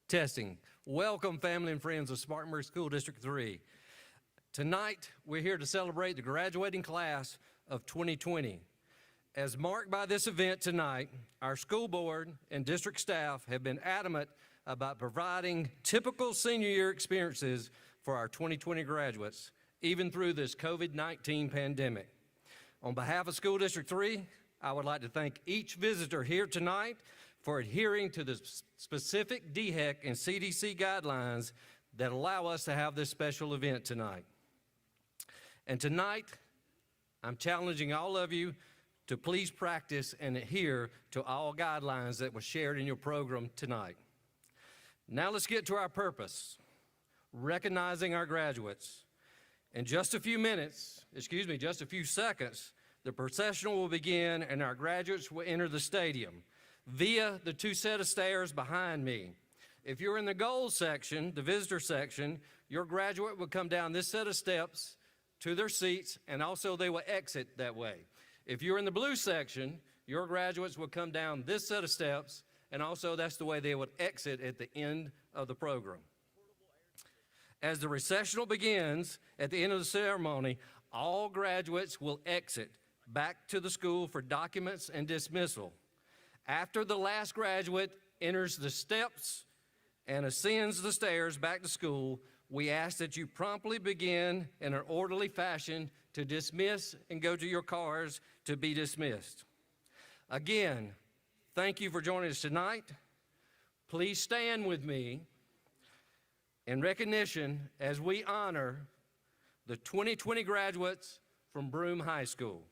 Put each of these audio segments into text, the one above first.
Testing. Welcome, family and friends of Spartanburg School District 3. Tonight, we're here to celebrate the graduating class of 2020. As marked by this event tonight, our school board and district staff have been adamant about providing typical senior year experiences for our 2020 graduates, even through this COVID-19 pandemic. On behalf of School District 3, I would like to thank each visitor here tonight for adhering to the specific DHEC and CDC guidelines that allow us to have this special event tonight. And tonight, I'm challenging all of you to please practice and adhere to all guidelines that were shared in your program tonight. Now let's get to our purpose, recognizing our graduates. In just a few seconds, the procession will begin and our graduates will enter the stadium via the two set of stairs behind me. If you're in the gold section, the visitor section, your graduate will come down this set of steps to their seats, and also they will exit that way. If you're in the blue section, your graduates will come down this set of steps, and also that's the way they would exit at the end of the program. As the recessional begins at the end of the ceremony, all graduates will exit back to the school for documents and dismissal. After the last graduate enters the steps and ascends the stairs back to school, we ask that you promptly begin in an orderly fashion to dismiss and go to your cars to be dismissed. Again, thank you for joining us tonight. Please stand with me in recognition as we honor the 2020 graduates from Broome High School.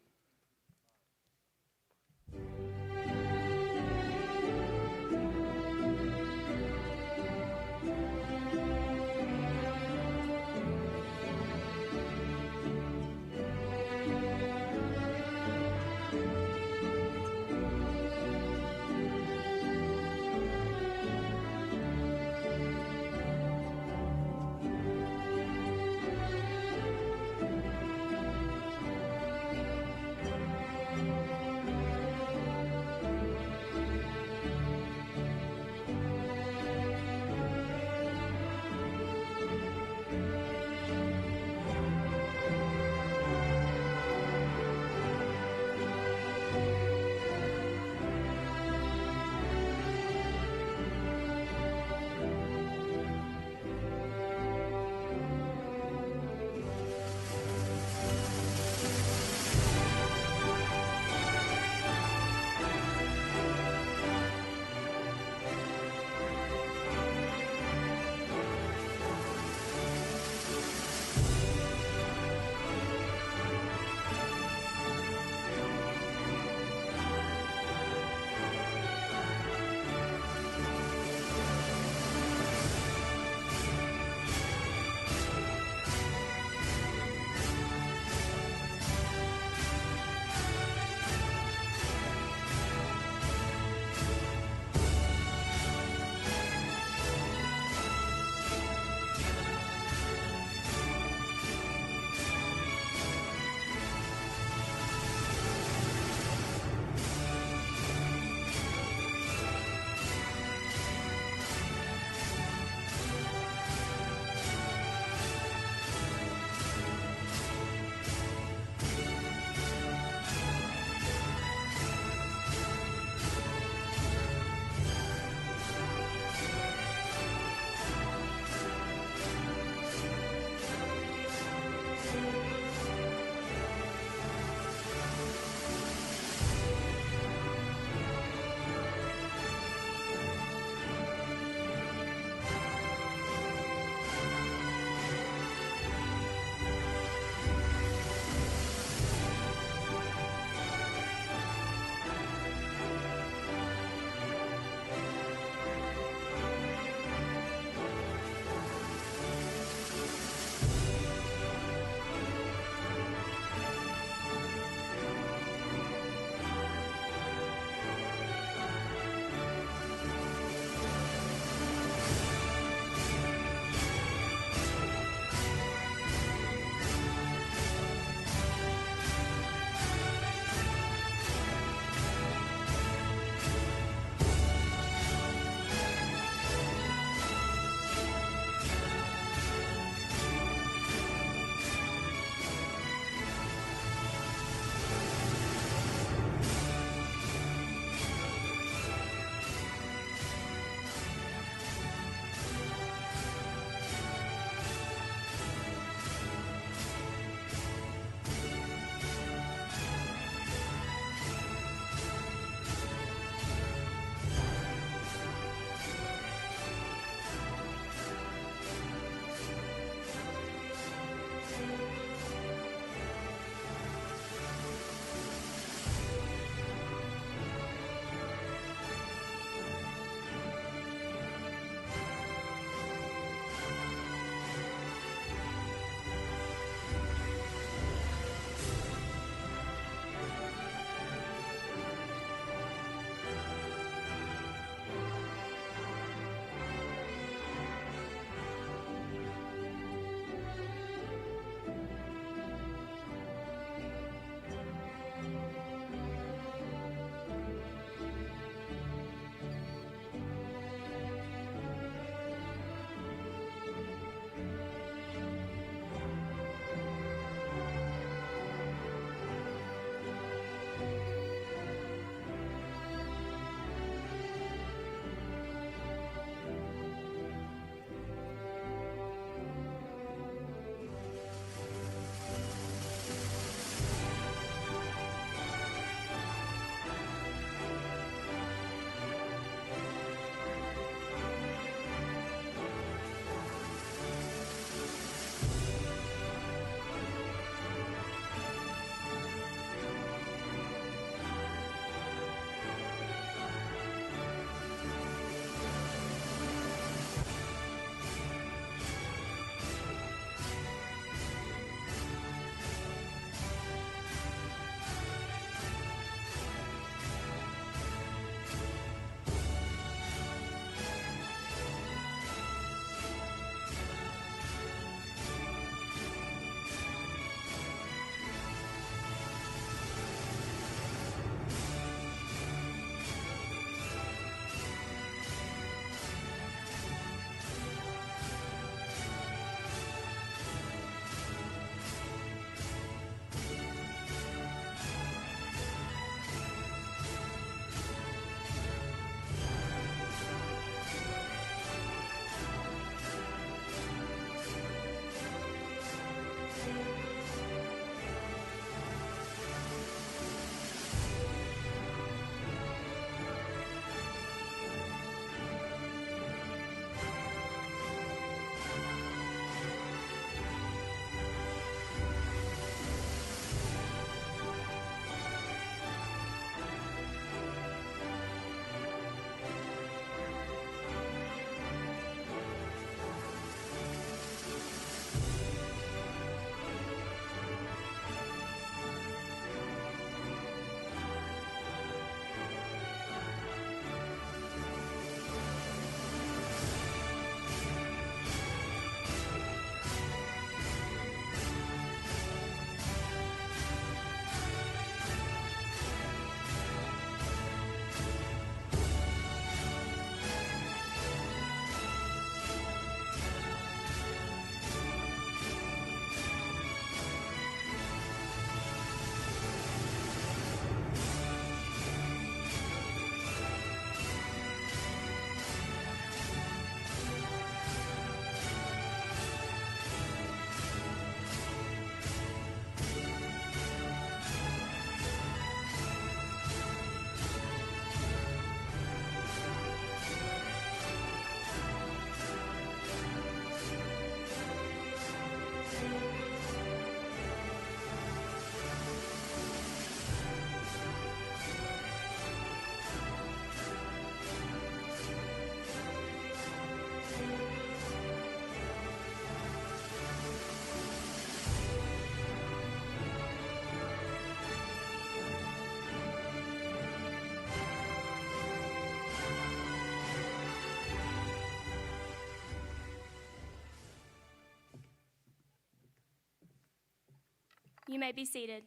You may be seated.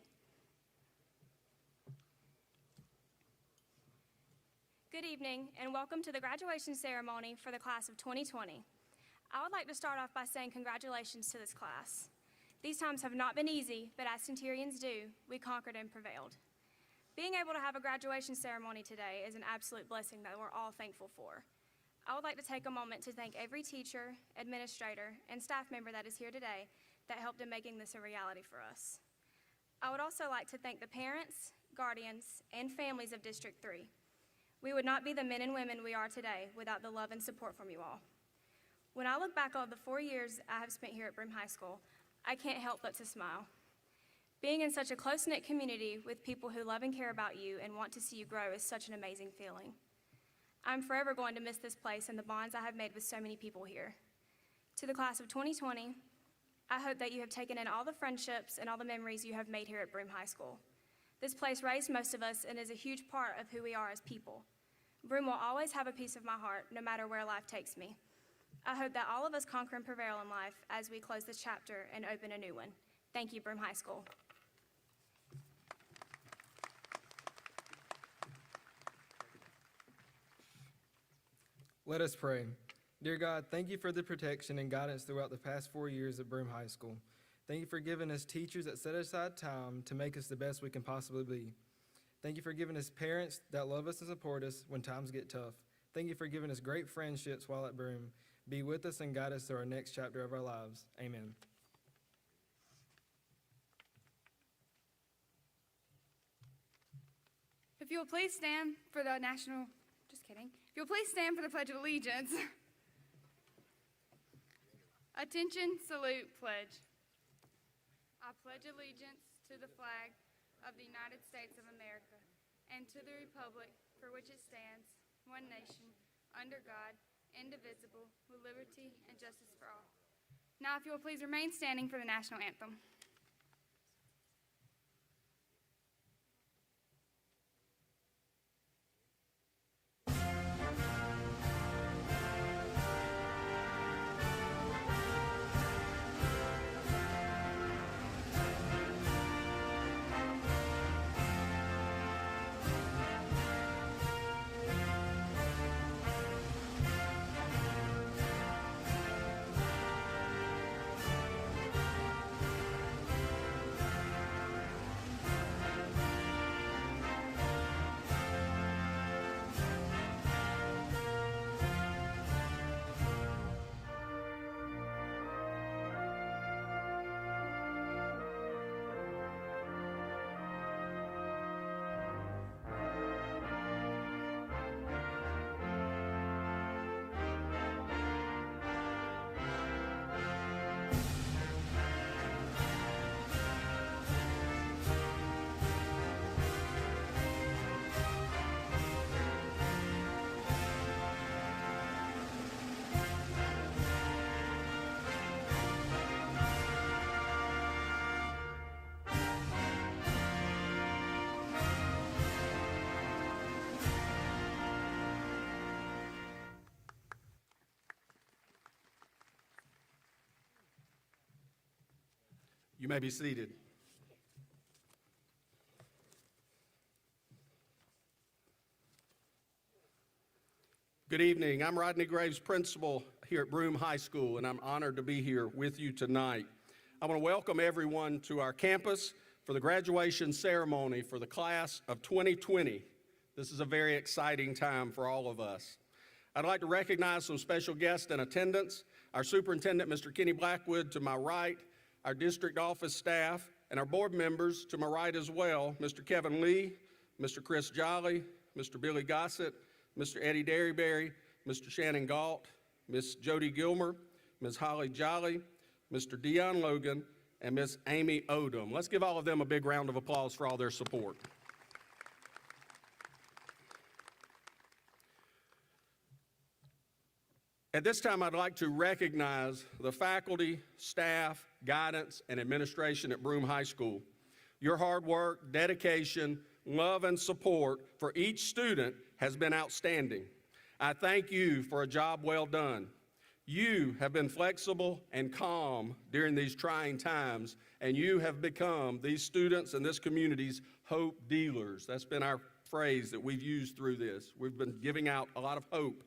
Good evening, and welcome to the graduation ceremony for the class of 2020. I would like to start off by saying congratulations to this class. These times have not been easy, but as Centurions do, we conquered and prevailed. Being able to have a graduation ceremony today is an absolute blessing that we're all thankful for. I would like to take a moment to thank every teacher, administrator, and staff member that is here today that helped in making this a reality for us. I would also like to thank the parents, guardians, and families of District 3. We would not be the men and women we are today without the love and support from you all. When I look back on the 4 years I have spent here at Broome High School, I can't help but to smile. Being in such a close-knit community with people who love and care about you and want to see you grow is such an amazing feeling. I'm forever going to miss this place and the bonds I have made with so many people here. To the class of 2020, I hope that you have taken in all the friendships and all the memories you have made here at Broome High School. This place raised most of us and is a huge part of who we are as people. Broome will always have a piece of my heart, no matter where life takes me. I hope that all of us conquer and prevail in life as we close this chapter and open a new one. Thank you, Broome High School. Let us pray. Dear God, thank you for the protection and guidance throughout the past 4 years at Broome High School. Thank you for giving us teachers that set aside time to make us the best we can possibly be. Thank you for giving us parents that love us and support us when times get tough. Thank you for giving us great friendships while at Broome. Be with us and guide us through our next chapter of our lives. Amen. If you'll please stand for the If you'll please stand for the Pledge of Allegiance. Attention, salute, pledge. I pledge allegiance to the flag of the United States of America and to the republic for which it stands, one nation, under God, indivisible, with liberty and justice for all. Now, if you will please remain standing for the national anthem. You may be seated. Good evening. I'm Rodney Graves, principal here at Broome High School, and I'm honored to be here with you tonight. I want to welcome everyone to our campus for the graduation ceremony for the class of 2020. This is a very exciting time for all of us. I'd like to recognize some special guests in attendance. Our superintendent, Mr. Kenny Blackwood, to my right, our district office staff, and our board members to my right as well, Mr. Kevin Lee, Mr. Chris Jolly, Mr. Billy Gossett, Mr. Eddie Derryberry, Mr. Shannon Galt, Ms. Jody Gilmer, Ms. Holly Jolly, Mr. Dion Logan, and Ms. Amy Odom. Let's give all of them a big round of applause for all their support. At this time, I'd like to recognize the faculty, staff, guidance, and administration at Broome High School. Your hard work, dedication, love, and support for each student has been outstanding. I thank you for a job well done. You have been flexible and calm during these trying times, and you have become these students and this community's hope dealers. That's been our phrase that we've used through this. We've been giving out a lot of hope.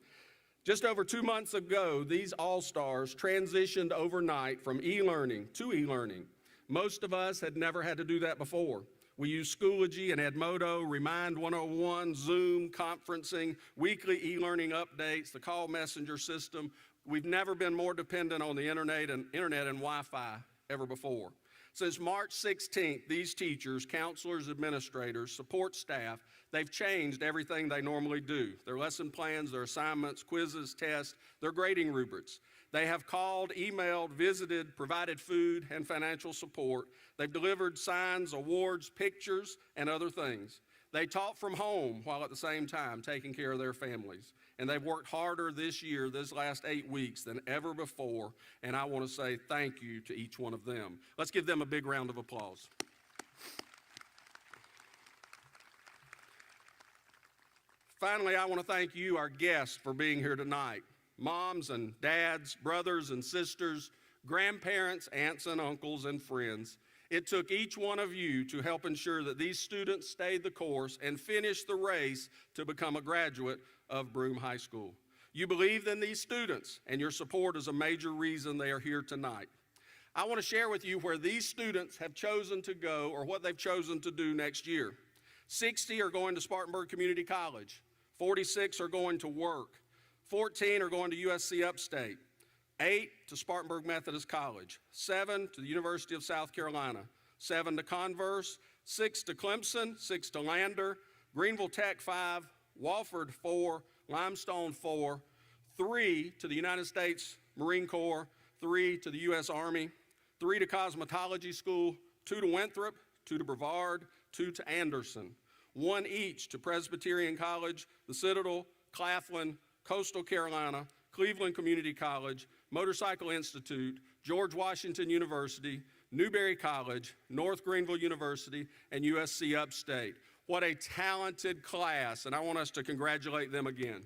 Just over 2 months ago, these all-stars transitioned overnight from e-learning to e-learning. Most of us had never had to do that before. We use Schoology and Edmodo, Remind 101, Zoom, conferencing, weekly e-learning updates, the call messenger system. We've never been more dependent on the internet and Wi-Fi ever before. Since March 16th, these teachers, counselors, administrators, support staff, they've changed everything they normally do. Their lesson plans, their assignments, quizzes, tests, their grading rubrics. They have called, emailed, visited, provided food and financial support. They've delivered signs, awards, pictures, and other things. They taught from home while at the same time taking care of their families. And they've worked harder this year, this last 8 weeks, than ever before. And I want to say thank you to each one of them. Let's give them a big round of applause. Finally, I want to thank you, our guests, for being here tonight. Moms and dads, brothers and sisters, grandparents, aunts and uncles, and friends. It took each one of you to help ensure that these students stayed the course and finished the race to become a graduate of Broome High School. You believed in these students, and your support is a major reason they are here tonight. I want to share with you where these students have chosen to go or what they've chosen to do next year. 60 are going to Spartanburg Community College. 46 are going to work. 14 are going to USC Upstate. 8 to Spartanburg Methodist College. 7 to the University of South Carolina. 7 to Converse. 6 to Clemson. 6 to Lander. Greenville Tech 5. Wofford 4. Limestone 4. 3 to the United States Marine Corps. 3 to the U.S. Army. 3 to Cosmetology School. 2 to Winthrop. 2 to Brevard. 2 to Anderson. 1 each to Presbyterian College, the Citadel, Claflin, Coastal Carolina, Cleveland Community College, Motorcycle Institute, George Washington University, Newberry College, North Greenville University, and USC Upstate. What a talented class, and I want us to congratulate them again.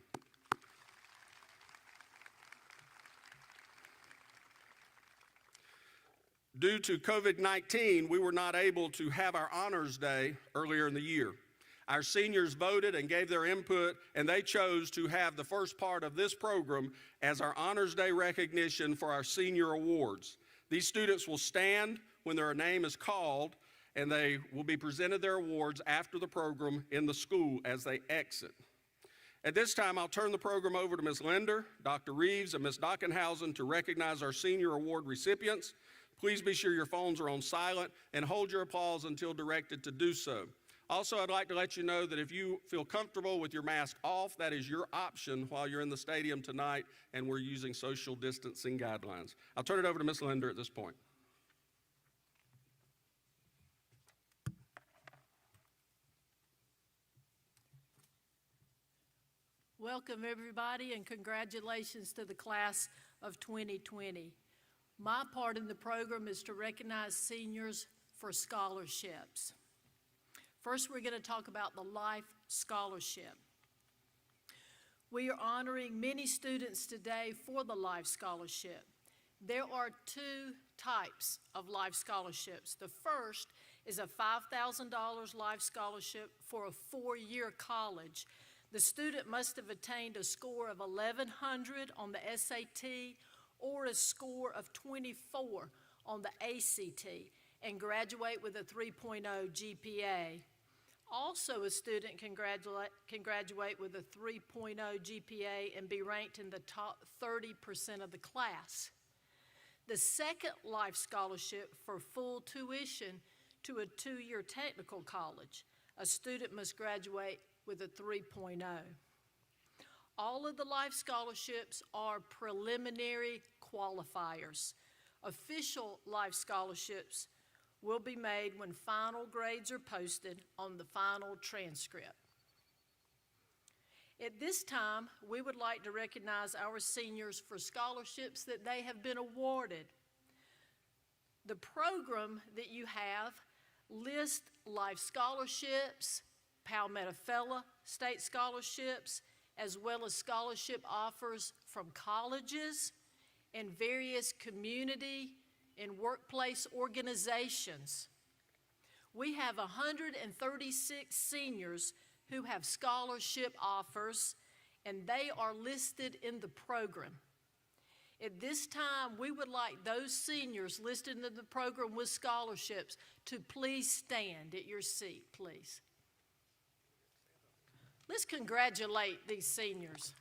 Due to COVID-19, we were not able to have our Honors Day earlier in the year. Our seniors voted and gave their input, and they chose to have the first part of this program as our Honors Day recognition for our senior awards. These students will stand when their name is called, and they will be presented their awards after the program in the school as they exit. At this time, I'll turn the program over to Ms. Linder, Dr. Reeves, and Ms. Dockenhausen to recognize our senior award recipients. Please be sure your phones are on silent and hold your applause until directed to do so. Also, I'd like to let you know that if you feel comfortable with your mask off, that is your option while you're in the stadium tonight and we're using social distancing guidelines. I'll turn it over to Ms. Linder at this point. Welcome, everybody, and congratulations to the class of 2020. My part in the program is to recognize seniors for scholarships. First, we're going to talk about the Life Scholarship. We are honoring many students today for the Life Scholarship. There are 2 types of Life Scholarships. The first is a $5,000 Life Scholarship for a 4-year college. The student must have attained a score of 1,100 on the SAT or a score of 24 on the ACT and graduate with a 3.0 GPA. Also, a student can graduate with a 3.0 GPA and be ranked in the top 30% of the class. The second Life Scholarship for full tuition to a 2-year technical college. A student must graduate with a 3.0. All of the Life Scholarships are preliminary qualifiers. Official Life Scholarships will be made when final grades are posted on the final transcript. At this time, we would like to recognize our seniors for scholarships that they have been awarded. The program that you have lists Life Scholarships, Palmetto Fellow State Scholarships, as well as scholarship offers from colleges and various community and workplace organizations. We have 136 seniors who have scholarship offers, and they are listed in the program. At this time, we would like those seniors listed in the program with scholarships to please stand at your seat, please. Let's congratulate these seniors.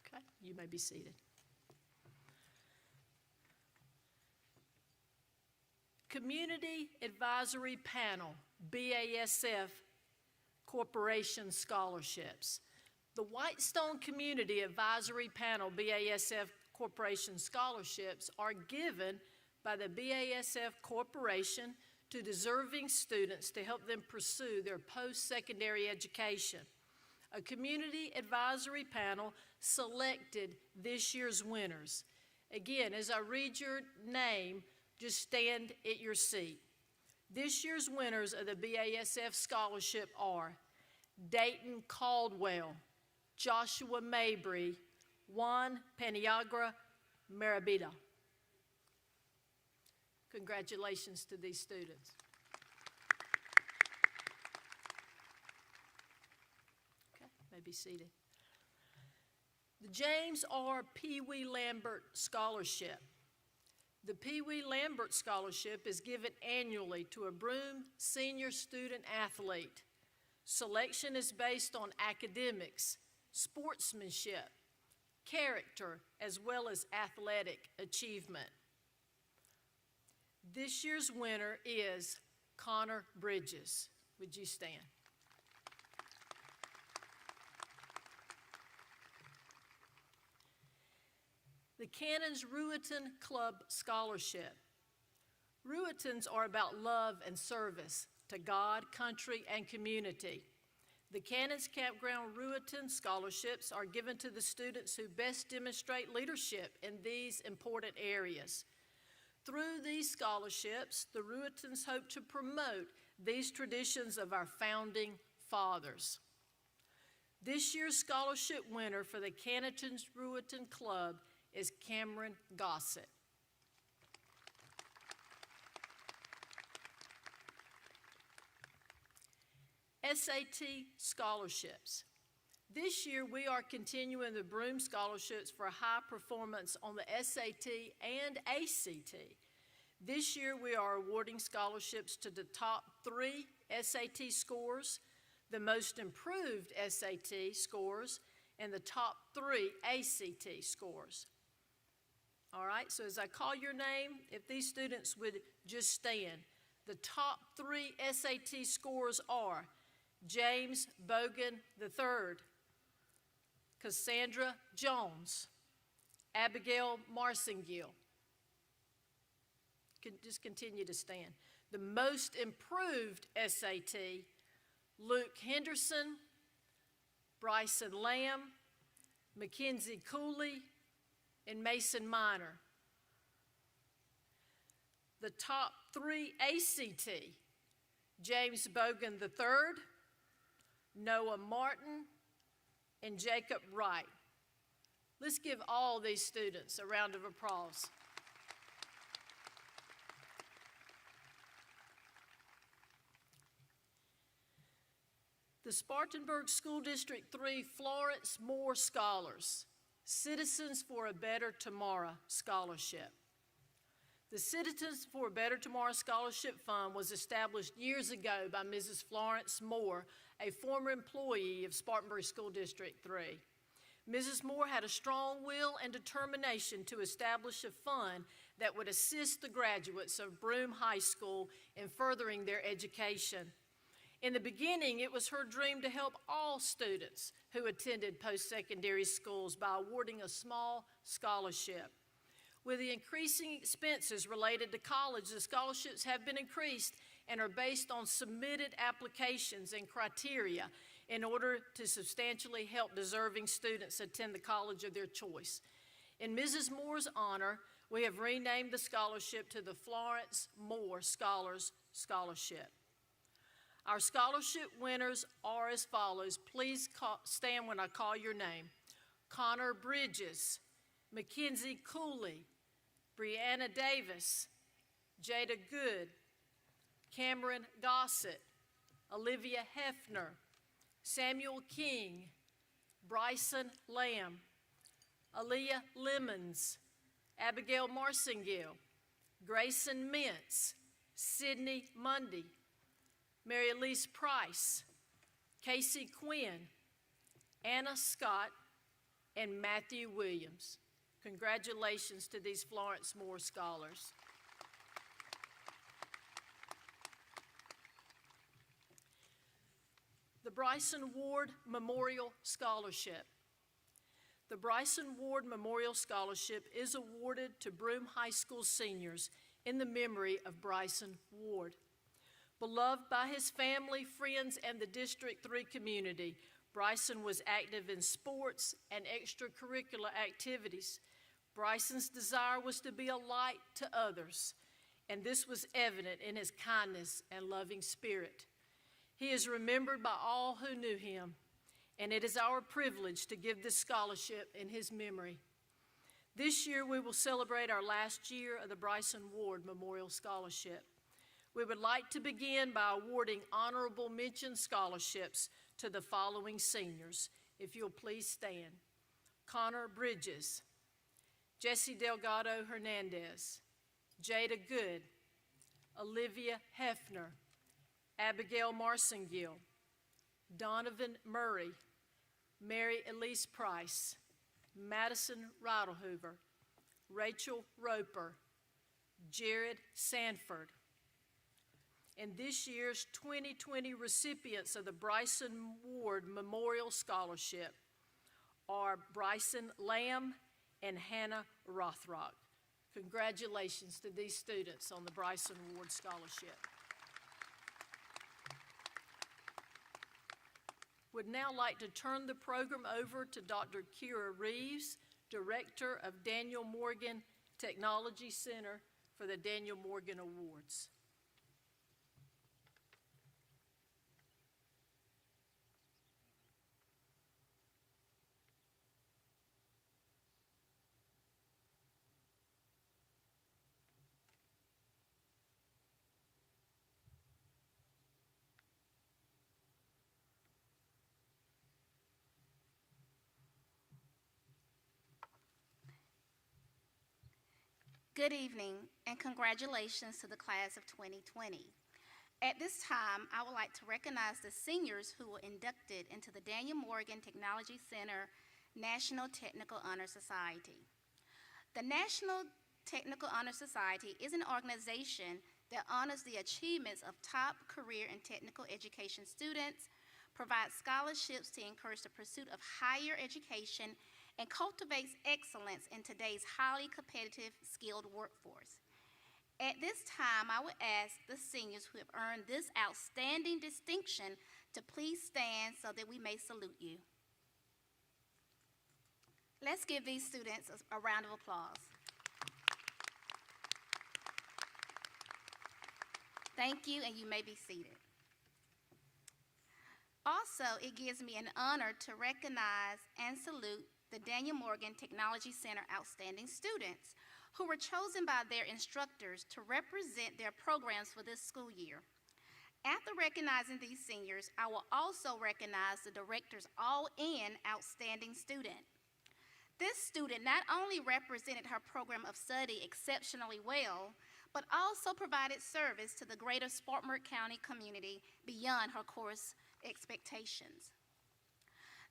Okay, you may be seated. Community Advisory Panel, BASF Corporation Scholarships. The Whitestone Community Advisory Panel, BASF Corporation Scholarships, are given by the BASF Corporation to deserving students to help them pursue their post-secondary education. A community advisory panel selected this year's winners. Again, as I read your name, just stand at your seat. This year's winners of the BASF scholarship are Dayton Caldwell, Joshua Mabry, Juan Paniagra Marabita. Congratulations to these students. Okay, may be seated. The James R. Pee Wee Lambert Scholarship. The Pee Wee Lambert Scholarship is given annually to a Broome senior student athlete. Selection is based on academics, sportsmanship, character, as well as athletic achievement. This year's winner is Connor Bridges. Would you stand? The Cannons Ruetan Club Scholarship. Ruetans are about love and service to God, country, and community. The Cannons Campground Ruetan Scholarships are given to the students who best demonstrate leadership in these important areas. Through these scholarships, the Ruetans hope to promote these traditions of our founding fathers. This year's scholarship winner for the Cannons Ruetan Club is Cameron Gossett. SAT scholarships. This year we are continuing the Broome scholarships for high performance on the SAT and ACT. This year we are awarding scholarships to the top 3 SAT scores, the most improved SAT scores, and the top 3 ACT scores. All right, so as I call your name, if these students would just stand. The top 3 SAT scores are James Bogan III, Cassandra Jones, Abigail Marsingill. Just continue to stand. The most improved SAT, Luke Henderson, Bryson Lamb, Mackenzie Cooley, and Mason Minor. The top 3 ACT, James Bogan III, Noah Martin, and Jacob Wright. Let's give all these students a round of applause. The Spartanburg School District 3 Florence Moore Scholars, Citizens for a Better Tomorrow Scholarship. The Citizens for a Better Tomorrow Scholarship Fund was established years ago by Mrs. Florence Moore, a former employee of Spartanburg School District 3. Mrs. Moore had a strong will and determination to establish a fund that would assist the graduates of Broome High School in furthering their education. In the beginning, it was her dream to help all students who attended post-secondary schools by awarding a small scholarship. With the increasing expenses related to college, the scholarships have been increased and are based on submitted applications and criteria in order to substantially help deserving students attend the college of their choice. In Mrs. Moore's honor, we have renamed the scholarship to the Florence Moore Scholars Scholarship. Our scholarship winners are as follows. Please stand when I call your name. Connor Bridges, Mackenzie Cooley, Brianna Davis, Jada Good, Cameron Gossett, Olivia Hefner, Samuel King, Bryson Lamb, Aaliyah Lemons, Abigail Marsingill, Grayson Mintz, Sydney Mundy, Mary Elise Price, Casey Quinn, Anna Scott, and Matthew Williams. Congratulations to these Florence Moore Scholars. The Bryson Ward Memorial Scholarship. The Bryson Ward Memorial Scholarship is awarded to Broome High School seniors in the memory of Bryson Ward. Beloved by his family, friends, and the District 3 community, Bryson was active in sports and extracurricular activities. Bryson's desire was to be a light to others, and this was evident in his kindness and loving spirit. He is remembered by all who knew him, and it is our privilege to give this scholarship in his memory. This year, we will celebrate our last year of the Bryson Ward Memorial Scholarship. We would like to begin by awarding honorable mention scholarships to the following seniors. If you'll please stand. Connor Bridges, Jesse Delgado Hernandez, Jada Good, Olivia Hefner, Abigail Marsingill, Donovan Murray, Mary Elise Price, Madison Ridelhoover, Rachel Roper, Jared Sanford. And this year's 2020 recipients of the Bryson Ward Memorial Scholarship are Bryson Lamb and Hannah Rothrock. Congratulations to these students on the Bryson Ward Scholarship. Would now like to turn the program over to Dr. Kira Reeves, Director of Daniel Morgan Technology Center for the Daniel Morgan Awards. Good evening and congratulations to the class of 2020. At this time, I would like to recognize the seniors who were inducted into the Daniel Morgan Technology Center National Technical Honor Society. The National Technical Honor Society is an organization that honors the achievements of top career and technical education students, provides scholarships to encourage the pursuit of higher education, and cultivates excellence in today's highly competitive, skilled workforce. At this time, I would ask the seniors who have earned this outstanding distinction to please stand so that we may salute you. Let's give these students a round of applause. Thank you, and you may be seated. Also, it gives me an honor to recognize and salute the Daniel Morgan Technology Center outstanding students who were chosen by their instructors to represent their programs for this school year. After recognizing these seniors, I will also recognize the director's all-in outstanding student. This student not only represented her program of study exceptionally well, but also provided service to the greater Spartanburg County community beyond her course expectations.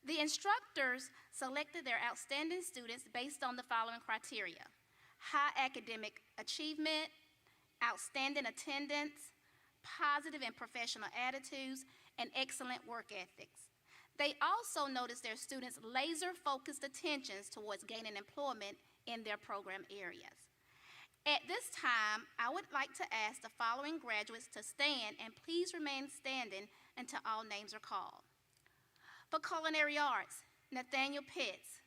The instructors selected their outstanding students based on the following criteria: high academic achievement, outstanding attendance, positive and professional attitudes, and excellent work ethics. They also noticed their students' laser-focused attentions towards gaining employment in their program areas. At this time, I would like to ask the following graduates to stand and please remain standing until all names are called. For culinary arts, Nathaniel Pitts.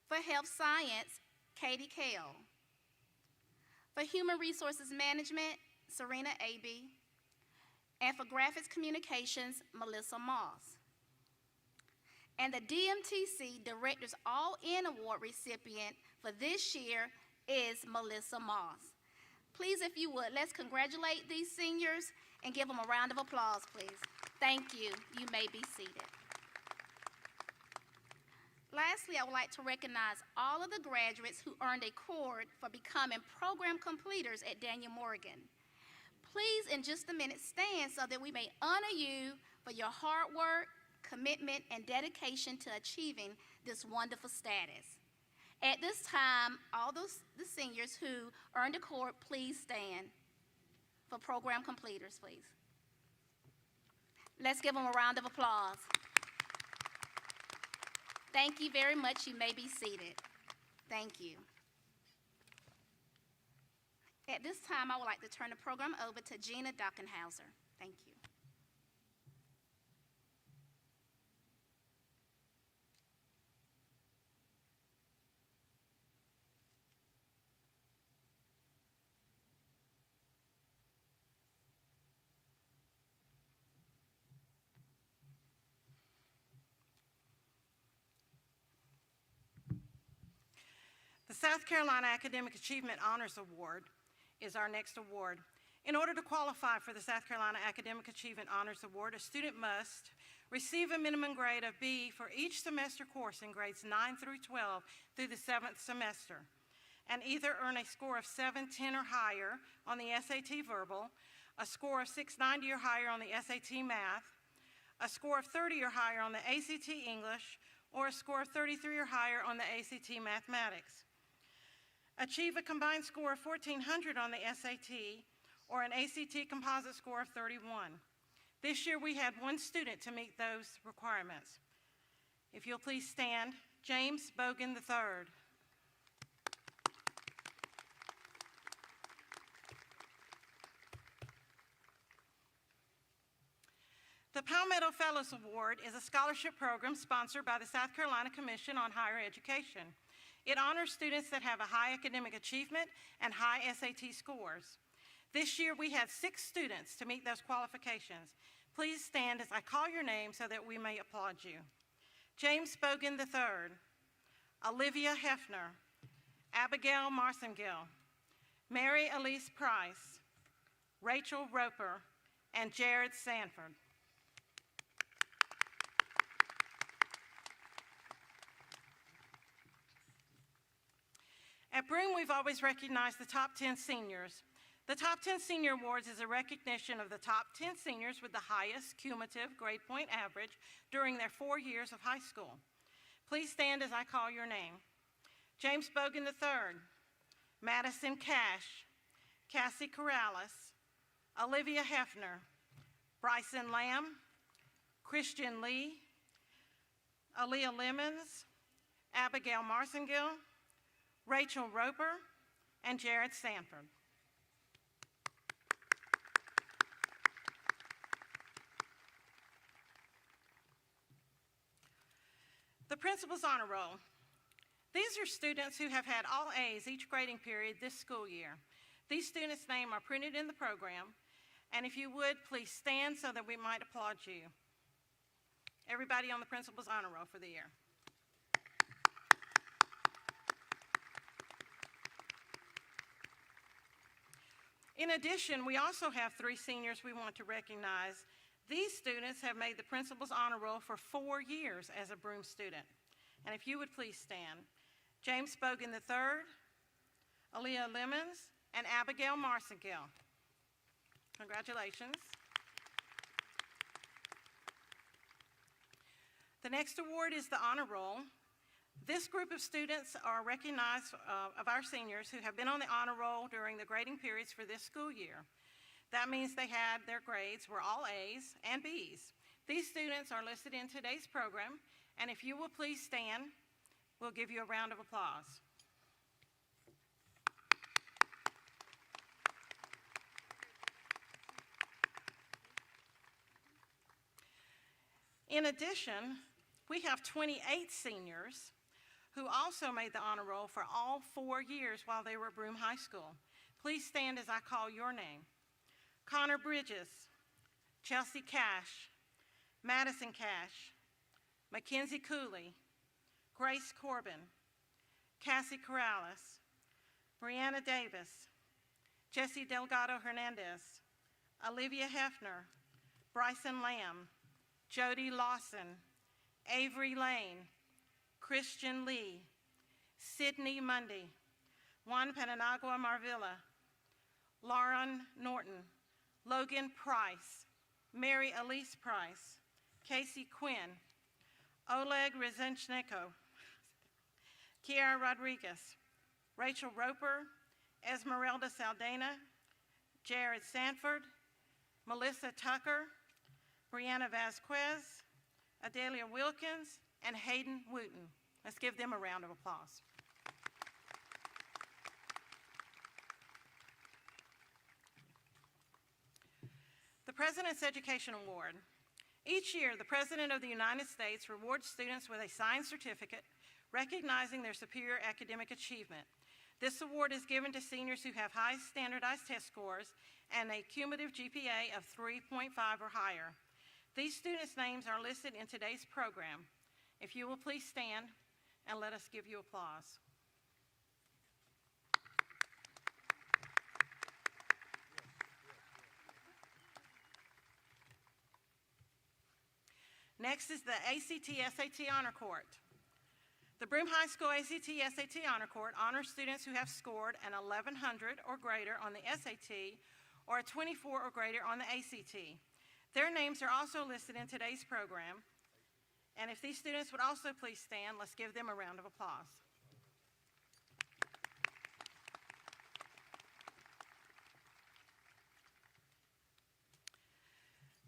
For health science, Katie Kale. For human resources management, Serena Aby. And for graphics communications, Melissa Moss. And the DMTC Directors All-In Award recipient for this year is Melissa Moss. Please, if you would, let's congratulate these seniors and give them a round of applause, please. Thank you. You may be seated. Lastly, I would like to recognize all of the graduates who earned a cord for becoming program completers at Daniel Morgan. Please, in just a minute, stand so that we may honor you for your hard work, commitment, and dedication to achieving this wonderful status. At this time, all the seniors who earned a cord, please stand for program completers, please. Let's give them a round of applause. Thank you very much. You may be seated. Thank you. At this time, I would like to turn the program over to Gina Dockenhauser. Thank you. The South Carolina Academic Achievement Honors Award is our next award. In order to qualify for the South Carolina Academic Achievement Honors Award, a student must receive a minimum grade of B for each semester course in grades 9 through 12 through the 7th semester, and either earn a score of 710 or higher on the SAT Verbal, a score of 690 or higher on the SAT Math, a score of 30 or higher on the ACT English, or a score of 33 or higher on the ACT Mathematics. Achieve a combined score of 1,400 on the SAT, or an ACT composite score of 31. This year we had one student to meet those requirements. If you'll please stand, James Bogan III. The Palmetto Fellows Award is a scholarship program sponsored by the South Carolina Commission on Higher Education. It honors students that have a high academic achievement and high SAT scores. This year we had 6 students to meet those qualifications. Please stand as I call your name so that we may applaud you. James Bogan III, Olivia Hefner, Abigail Marcingill, Mary Elise Price, Rachel Roper, and Jared Sanford. At Broome, we've always recognized the top 10 seniors. The Top 10 Senior Awards is a recognition of the top 10 seniors with the highest cumulative grade point average during their 4 years of high school. Please stand as I call your name. James Bogan III, Madison Cash, Cassie Corrales, Olivia Hefner, Bryson Lamb, Christian Lee, Aaliyah Lemons, Abigail Marcingill, Rachel Roper, and Jared Sanford. The Principal's Honor Roll. These are students who have had all A's each grading period this school year. These students' names are printed in the program, and if you would, please stand so that we might applaud you. Everybody on the Principal's Honor Roll for the year. In addition, we also have 3 seniors we want to recognize. These students have made the Principal's Honor Roll for 4 years as a Broome student. And if you would please stand. James Bogan III, Aaliyah Lemons, and Abigail Marcingill. Congratulations. The next award is the Honor Roll. This group of students are recognized of our seniors who have been on the Honor Roll during the grading periods for this school year. That means they had their grades were all A's and B's. These students are listed in today's program, and if you will please stand, we'll give you a round of applause. In addition, we have 28 seniors who also made the Honor Roll for all 4 years while they were at Broome High School. Please stand as I call your name. Connor Bridges, Chelsea Cash, Madison Cash, Mackenzie Cooley, Grace Corbin, Cassie Corrales, Brianna Davis, Jesse Delgado Hernandez, Olivia Hefner, Bryson Lamb, Jody Lawson, Avery Lane, Christian Lee, Sydney Mundy, Juan Pananagua Marvilla, Lauren Norton, Logan Price, Mary Elise Price, Casey Quinn, Oleg Rezenchenko, Kiara Rodriguez, Rachel Roper, Esmeralda Saldana, Jared Sanford, Melissa Tucker, Brianna Vasquez, Adelia Wilkins, and Hayden Wooten. Let's give them a round of applause. The President's Education Award. Each year, the President of the United States rewards students with a signed certificate recognizing their superior academic achievement. This award is given to seniors who have high standardized test scores and a cumulative GPA of 3.5 or higher. These students' names are listed in today's program. If you will please stand and let us give you applause. Next is the ACT-SAT Honor Court. The Broome High School ACT-SAT Honor Court honors students who have scored an 1100 or greater on the SAT or a 24 or greater on the ACT. Their names are also listed in today's program. And if these students would also please stand, let's give them a round of applause.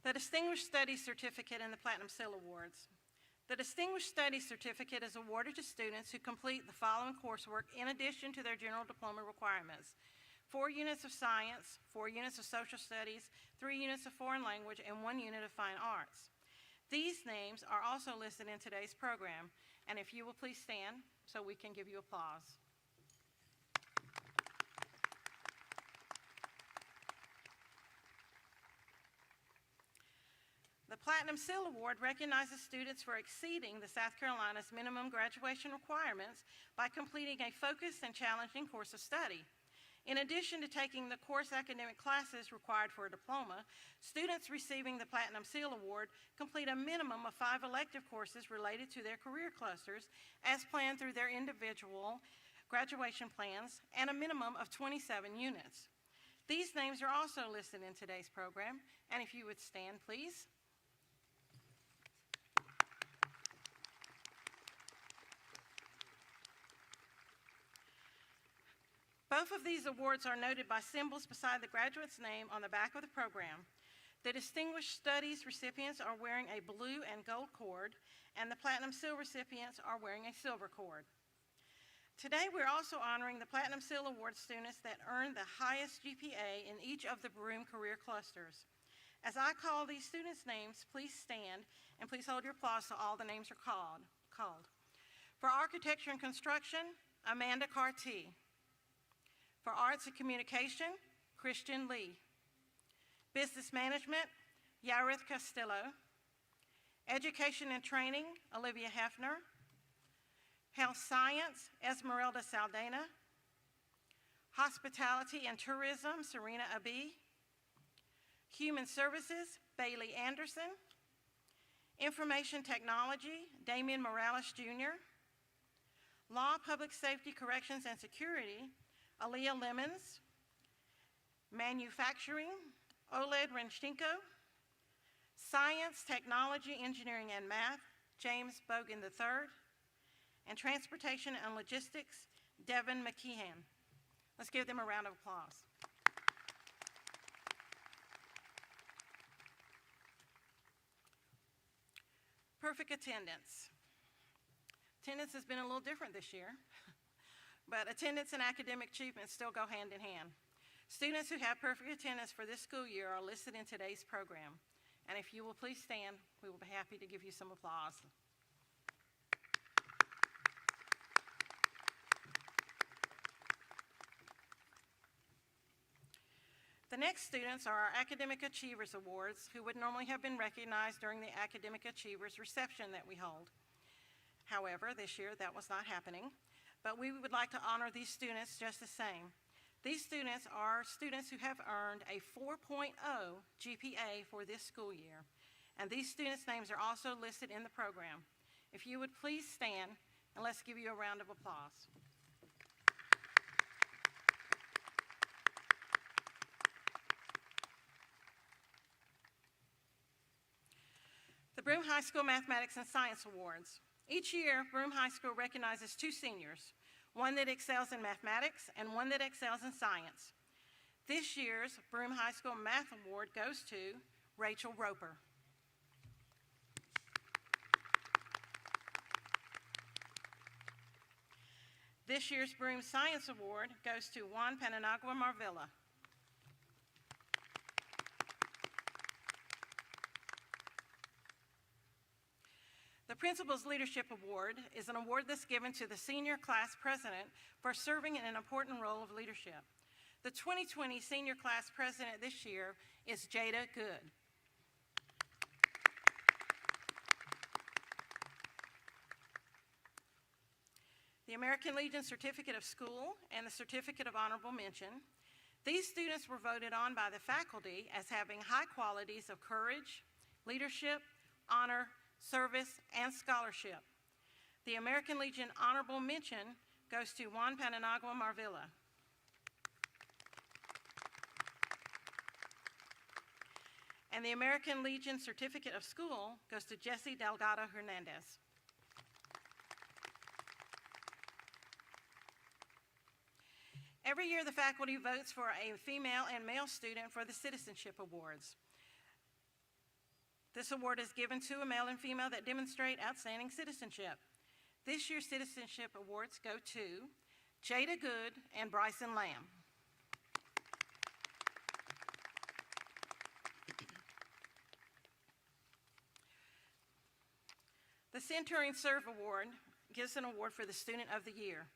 The Distinguished Studies Certificate and the Platinum Seal Awards. The Distinguished Studies Certificate is awarded to students who complete the following coursework in addition to their general diploma requirements: 4 units of science, 4 units of social studies, 3 units of foreign language, and 1 unit of fine arts. These names are also listed in today's program, and if you will please stand so we can give you applause. The Platinum Seal Award recognizes students for exceeding the South Carolina's minimum graduation requirements by completing a focused and challenging course of study. In addition to taking the course academic classes required for a diploma, students receiving the Platinum Seal Award complete a minimum of 5 elective courses related to their career clusters as planned through their individual graduation plans, and a minimum of 27 units. These names are also listed in today's program, and if you would stand, please. Both of these awards are noted by symbols beside the graduate's name on the back of the program. The Distinguished Studies recipients are wearing a blue and gold cord, and the Platinum Seal recipients are wearing a silver cord. Today, we're also honoring the Platinum Seal Award students that earned the highest GPA in each of the Broome career clusters. As I call these students' names, please stand, and please hold your applause so all the names are called. For Architecture and Construction, Amanda Carty. For Arts and Communication, Christian Lee. Business Management, Yarith Castillo. Education and Training, Olivia Hefner. Health Science, Esmeralda Saldana. Hospitality and Tourism, Serena Abi. Human Services, Bailey Anderson. Information Technology, Damian Morales Jr. Law, Public Safety, Corrections, and Security, Aaliyah Lemons. Manufacturing, Oleg Renchenko. Science, Technology, Engineering, and Math, James Bogan III. And Transportation and Logistics, Devin McKeehan. Let's give them a round of applause. Perfect attendance. Attendance has been a little different this year. But attendance and academic achievement still go hand in hand. Students who have perfect attendance for this school year are listed in today's program. And if you will please stand, we will be happy to give you some applause. The next students are our Academic Achievers Awards, who would normally have been recognized during the Academic Achievers reception that we hold. However, this year that was not happening, but we would like to honor these students just the same. These students are students who have earned a 4.0 GPA for this school year, and these students' names are also listed in the program. If you would please stand, and let's give you a round of applause. The Broome High School Mathematics and Science Awards. Each year, Broome High School recognizes two seniors, one that excels in mathematics and one that excels in science. This year's Broome High School Math Award goes to Rachel Roper. This year's Broome Science Award goes to Juan Pananagua Marvilla. The Principal's Leadership Award is an award that's given to the senior class president for serving in an important role of leadership. The 2020 senior class president this year is Jada Good. The American Legion Certificate of School and the Certificate of Honorable Mention. These students were voted on by the faculty as having high qualities of courage, leadership, honor, service, and scholarship. The American Legion Honorable Mention goes to Juan Pananagua Marvilla. And the American Legion Certificate of School goes to Jessie Delgado Hernandez. Every year, the faculty votes for a female and male student for the Citizenship Awards. This award is given to a male and female that demonstrate outstanding citizenship. This year's Citizenship Awards go to Jada Good and Bryson Lamb. The Centurion Serve Award gives an award for the Student of the Year.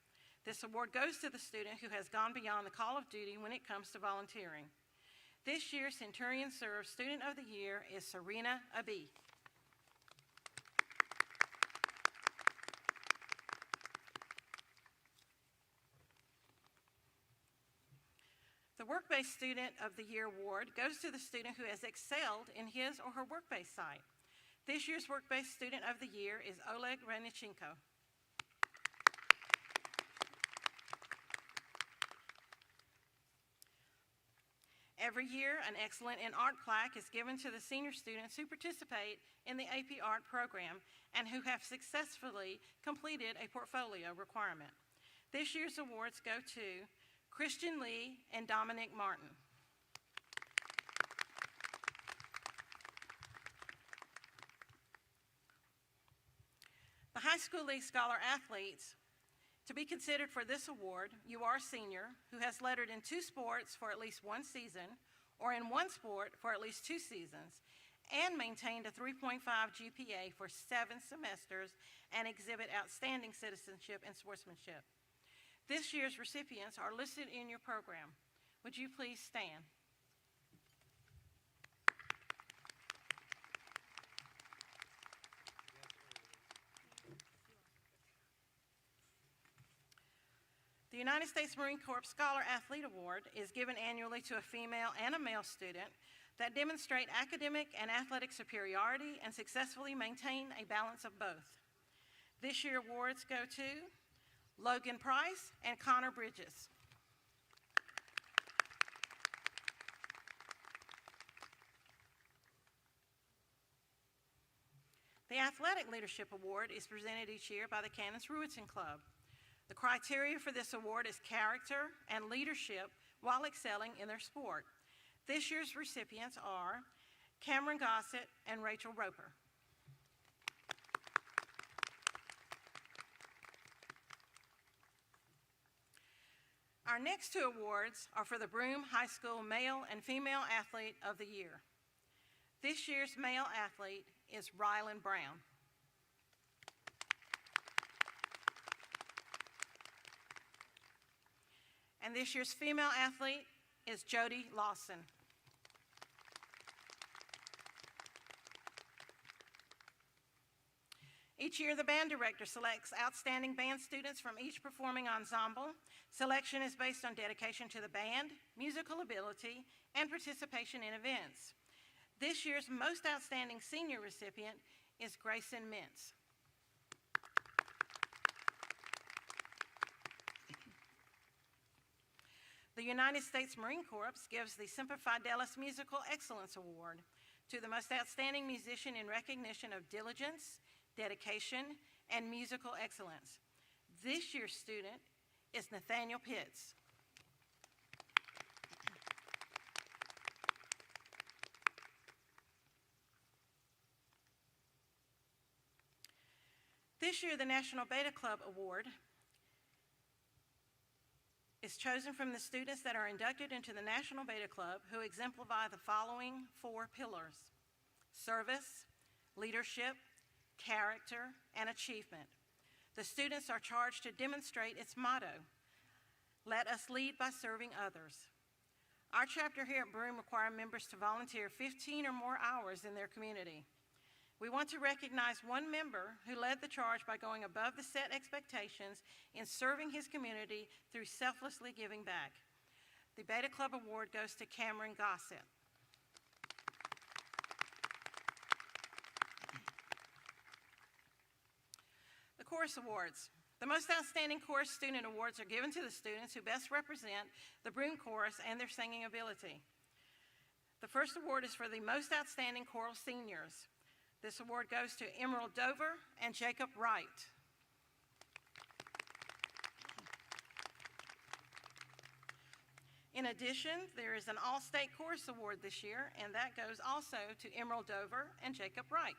This award goes to the student who has gone beyond the call of duty when it comes to volunteering. This year's Centurion Serve Student of the Year is Serena Abi. The Work-Based Student of the Year award goes to the student who has excelled in his or her work-based site. This year's Work-Based Student of the Year is Oleg Renichenko. Every year, an Excellent in Art plaque is given to the senior students who participate in the AP Art program and who have successfully completed a portfolio requirement. This year's awards go to Christian Lee and Dominic Martin. The High School League Scholar Athletes. To be considered for this award, you are a senior who has lettered in 2 sports for at least 1 season or in 1 sport for at least 2 seasons and maintained a 3.5 GPA for 7 semesters and exhibit outstanding citizenship and sportsmanship. This year's recipients are listed in your program. Would you please stand? The United States Marine Corps Scholar Athlete Award is given annually to a female and a male student that demonstrate academic and athletic superiority and successfully maintain a balance of both. This year's awards go to Logan Price and Connor Bridges. The Athletic Leadership Award is presented each year by the Canons-Ruetzen Club. The criteria for this award is character and leadership while excelling in their sport. This year's recipients are Cameron Gossett and Rachel Roper. Our next 2 awards are for the Broome High School Male and Female Athlete of the Year. This year's male athlete is Rylan Brown. And this year's female athlete is Jody Lawson. Each year, the band director selects outstanding band students from each performing ensemble. Selection is based on dedication to the band, musical ability, and participation in events. This year's most outstanding senior recipient is Grayson Mintz. The United States Marine Corps gives the Semper Fidelis Musical Excellence Award to the most outstanding musician in recognition of diligence, dedication, and musical excellence. This year's student is Nathaniel Pitts. This year, the National Beta Club Award is chosen from the students that are inducted into the National Beta Club who exemplify the following 4 pillars: service, leadership, character, and achievement. The students are charged to demonstrate its motto, "Let us lead by serving others." Our chapter here at Broome requires members to volunteer 15 or more hours in their community. We want to recognize one member who led the charge by going above the set expectations in serving his community through selflessly giving back. The Beta Club Award goes to Cameron Gossett. The Chorus Awards. The most outstanding chorus student awards are given to the students who best represent the Broome Chorus and their singing ability. The first award is for the most outstanding choral seniors. This award goes to Emerald Dover and Jacob Wright. In addition, there is an All-State Chorus Award this year, and that goes also to Emerald Dover and Jacob Wright.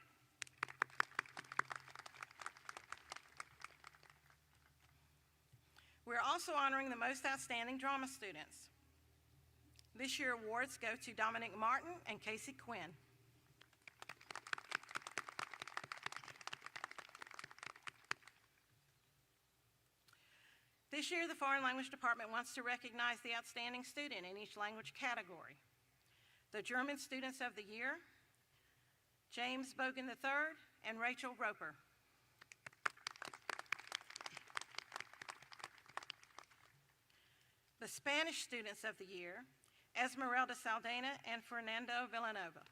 We're also honoring the most outstanding drama students. This year, awards go to Dominic Martin and Casey Quinn. This year, the Foreign Language Department wants to recognize the outstanding student in each language category. The German Students of the Year, James Bogan III and Rachel Roper. The Spanish Students of the Year, Esmeralda Saldana and Fernando Villanova.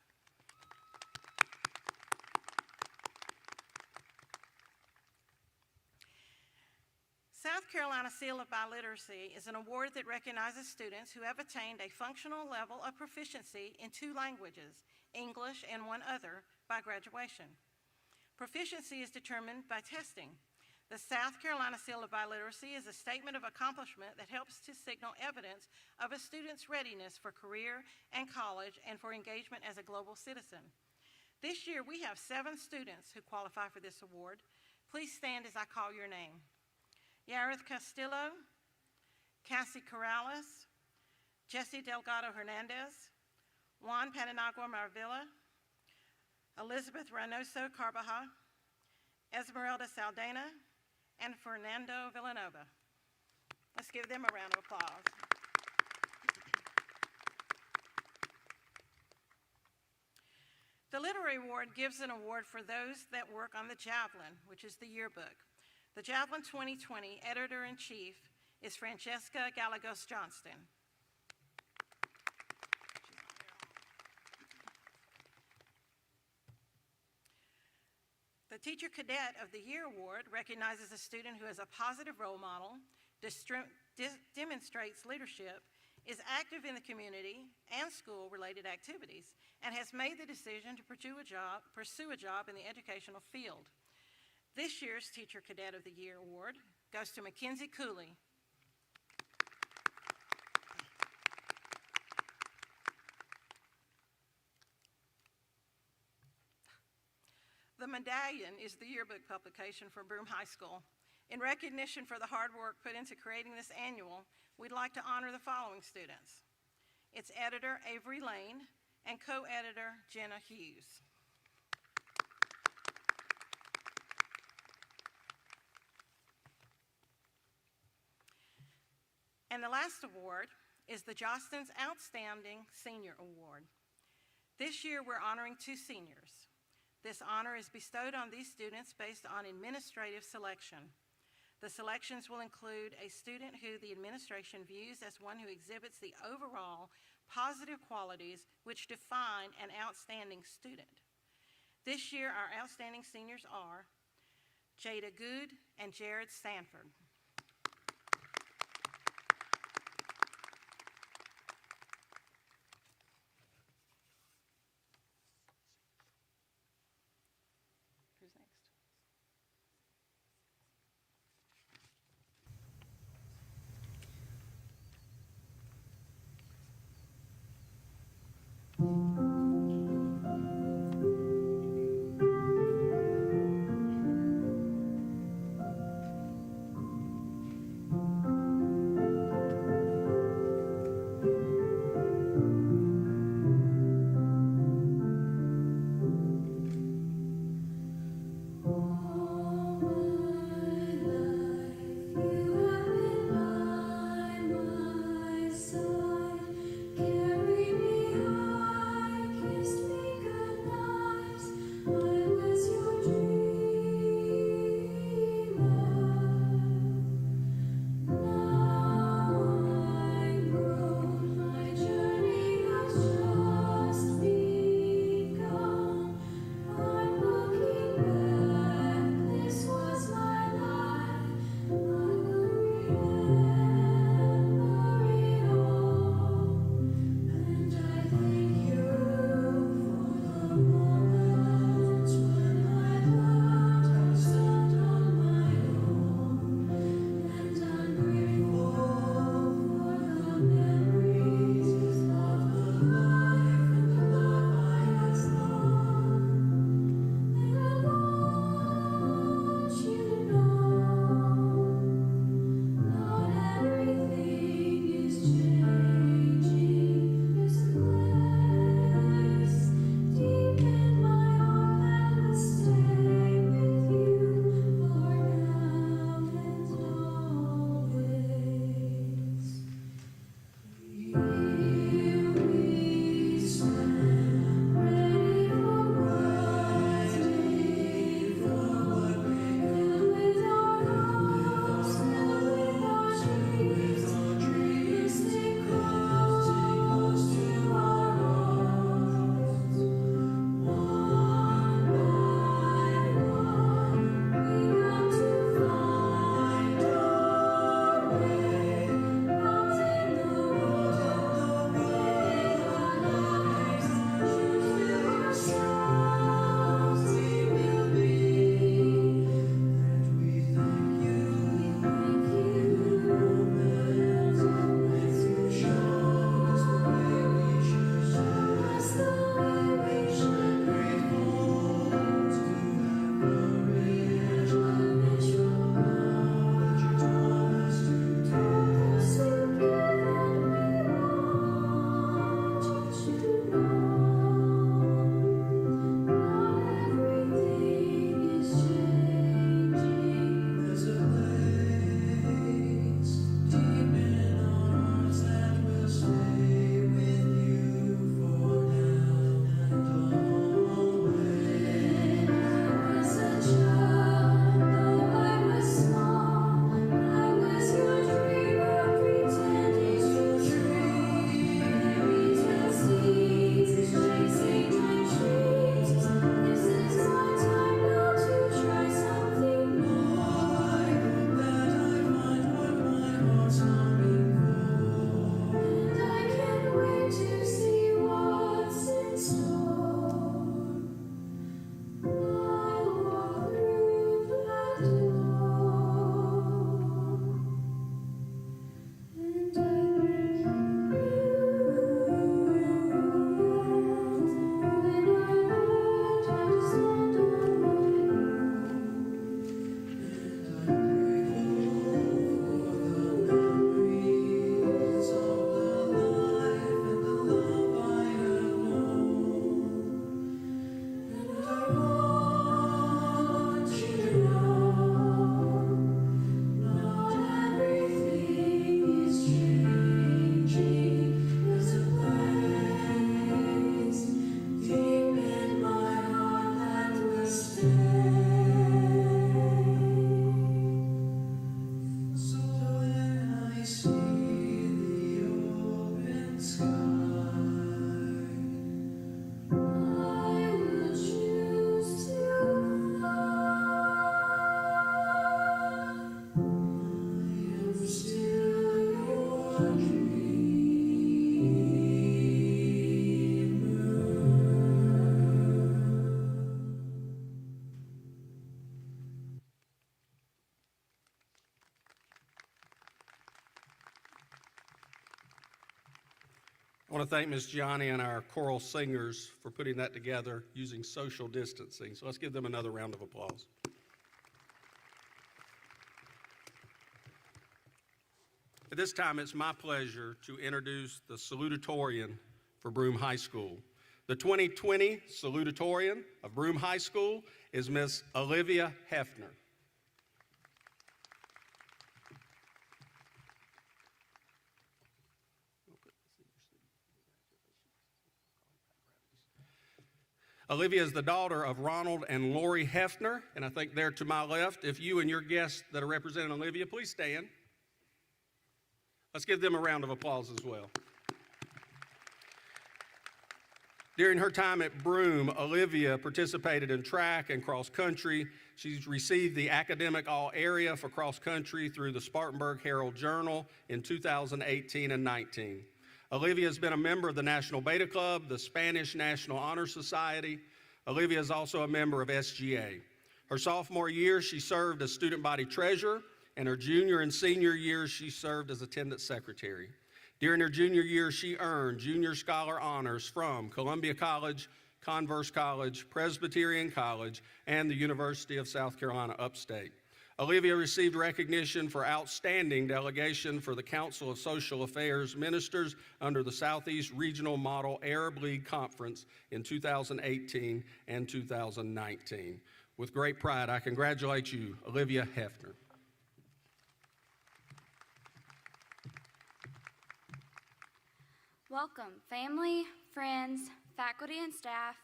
South Carolina Seal of Biliteracy is an award that recognizes students who have attained a functional level of proficiency in 2 languages, English and 1 other, by graduation. Proficiency is determined by testing. The South Carolina Seal of Biliteracy is a statement of accomplishment that helps to signal evidence of a student's readiness for career and college and for engagement as a global citizen. This year, we have 7 students who qualify for this award. Please stand as I call your name. Yareth Castillo, Cassie Corrales, Jesse Delgado Hernandez, Juan Patanagua Marvilla, Elizabeth Reynoso Carbaja, Esmeralda Saldana, and Fernando Villanova. Let's give them a round of applause. The Literary Award gives an award for those that work on the Javelin, which is the yearbook. The Javelin 2020 Editor-in-Chief is Francesca Gallegos Johnston. The Teacher Cadet of the Year Award recognizes a student who is a positive role model, demonstrates leadership, is active in the community and school-related activities, and has made the decision to pursue a job in the educational field. This year's Teacher Cadet of the Year Award goes to Mackenzie Cooley. The medallion is the yearbook publication for Broome High School. In recognition for the hard work put into creating this annual, we'd like to honor the following students: its editor, Avery Lane, and co-editor, Jenna Hughes. And the last award is the Jostens Outstanding Senior Award. This year, we're honoring 2 seniors. This honor is bestowed on these students based on administrative selection. The selections will include a student who the administration views as one who exhibits the overall positive qualities which define an outstanding student. This year, our outstanding seniors are Jada Good and Jared Sanford. Who's next? want to thank Ms. Gianni and our choral singers for putting that together using social distancing. So let's give them another round of applause. At this time, it's my pleasure to introduce the salutatorian for Broome High School. The 2020 salutatorian of Broome High School is Miss Olivia Hefner. Olivia is the daughter of Ronald and Lori Hefner, and I think there to my left, if you and your guests that are representing Olivia, please stand. Let's give them a round of applause as well. During her time at Broome, Olivia participated in track and cross country. She's received the Academic All-Area for cross country through the Spartanburg Herald Journal in 2018 and 19. Olivia has been a member of the National Beta Club, the Spanish National Honor Society. Olivia is also a member of SGA. Her sophomore year, she served as student body treasurer, and her junior and senior years, she served as attendance secretary. During her junior year, she earned junior scholar honors from Columbia College, Converse College, Presbyterian College, and the University of South Carolina Upstate. Olivia received recognition for outstanding delegation for the Council of Social Affairs Ministers under the Southeast Regional Model Arab League Conference in 2018 and 2019. With great pride, I congratulate you, Olivia Hefner. Welcome, family, friends, faculty and staff,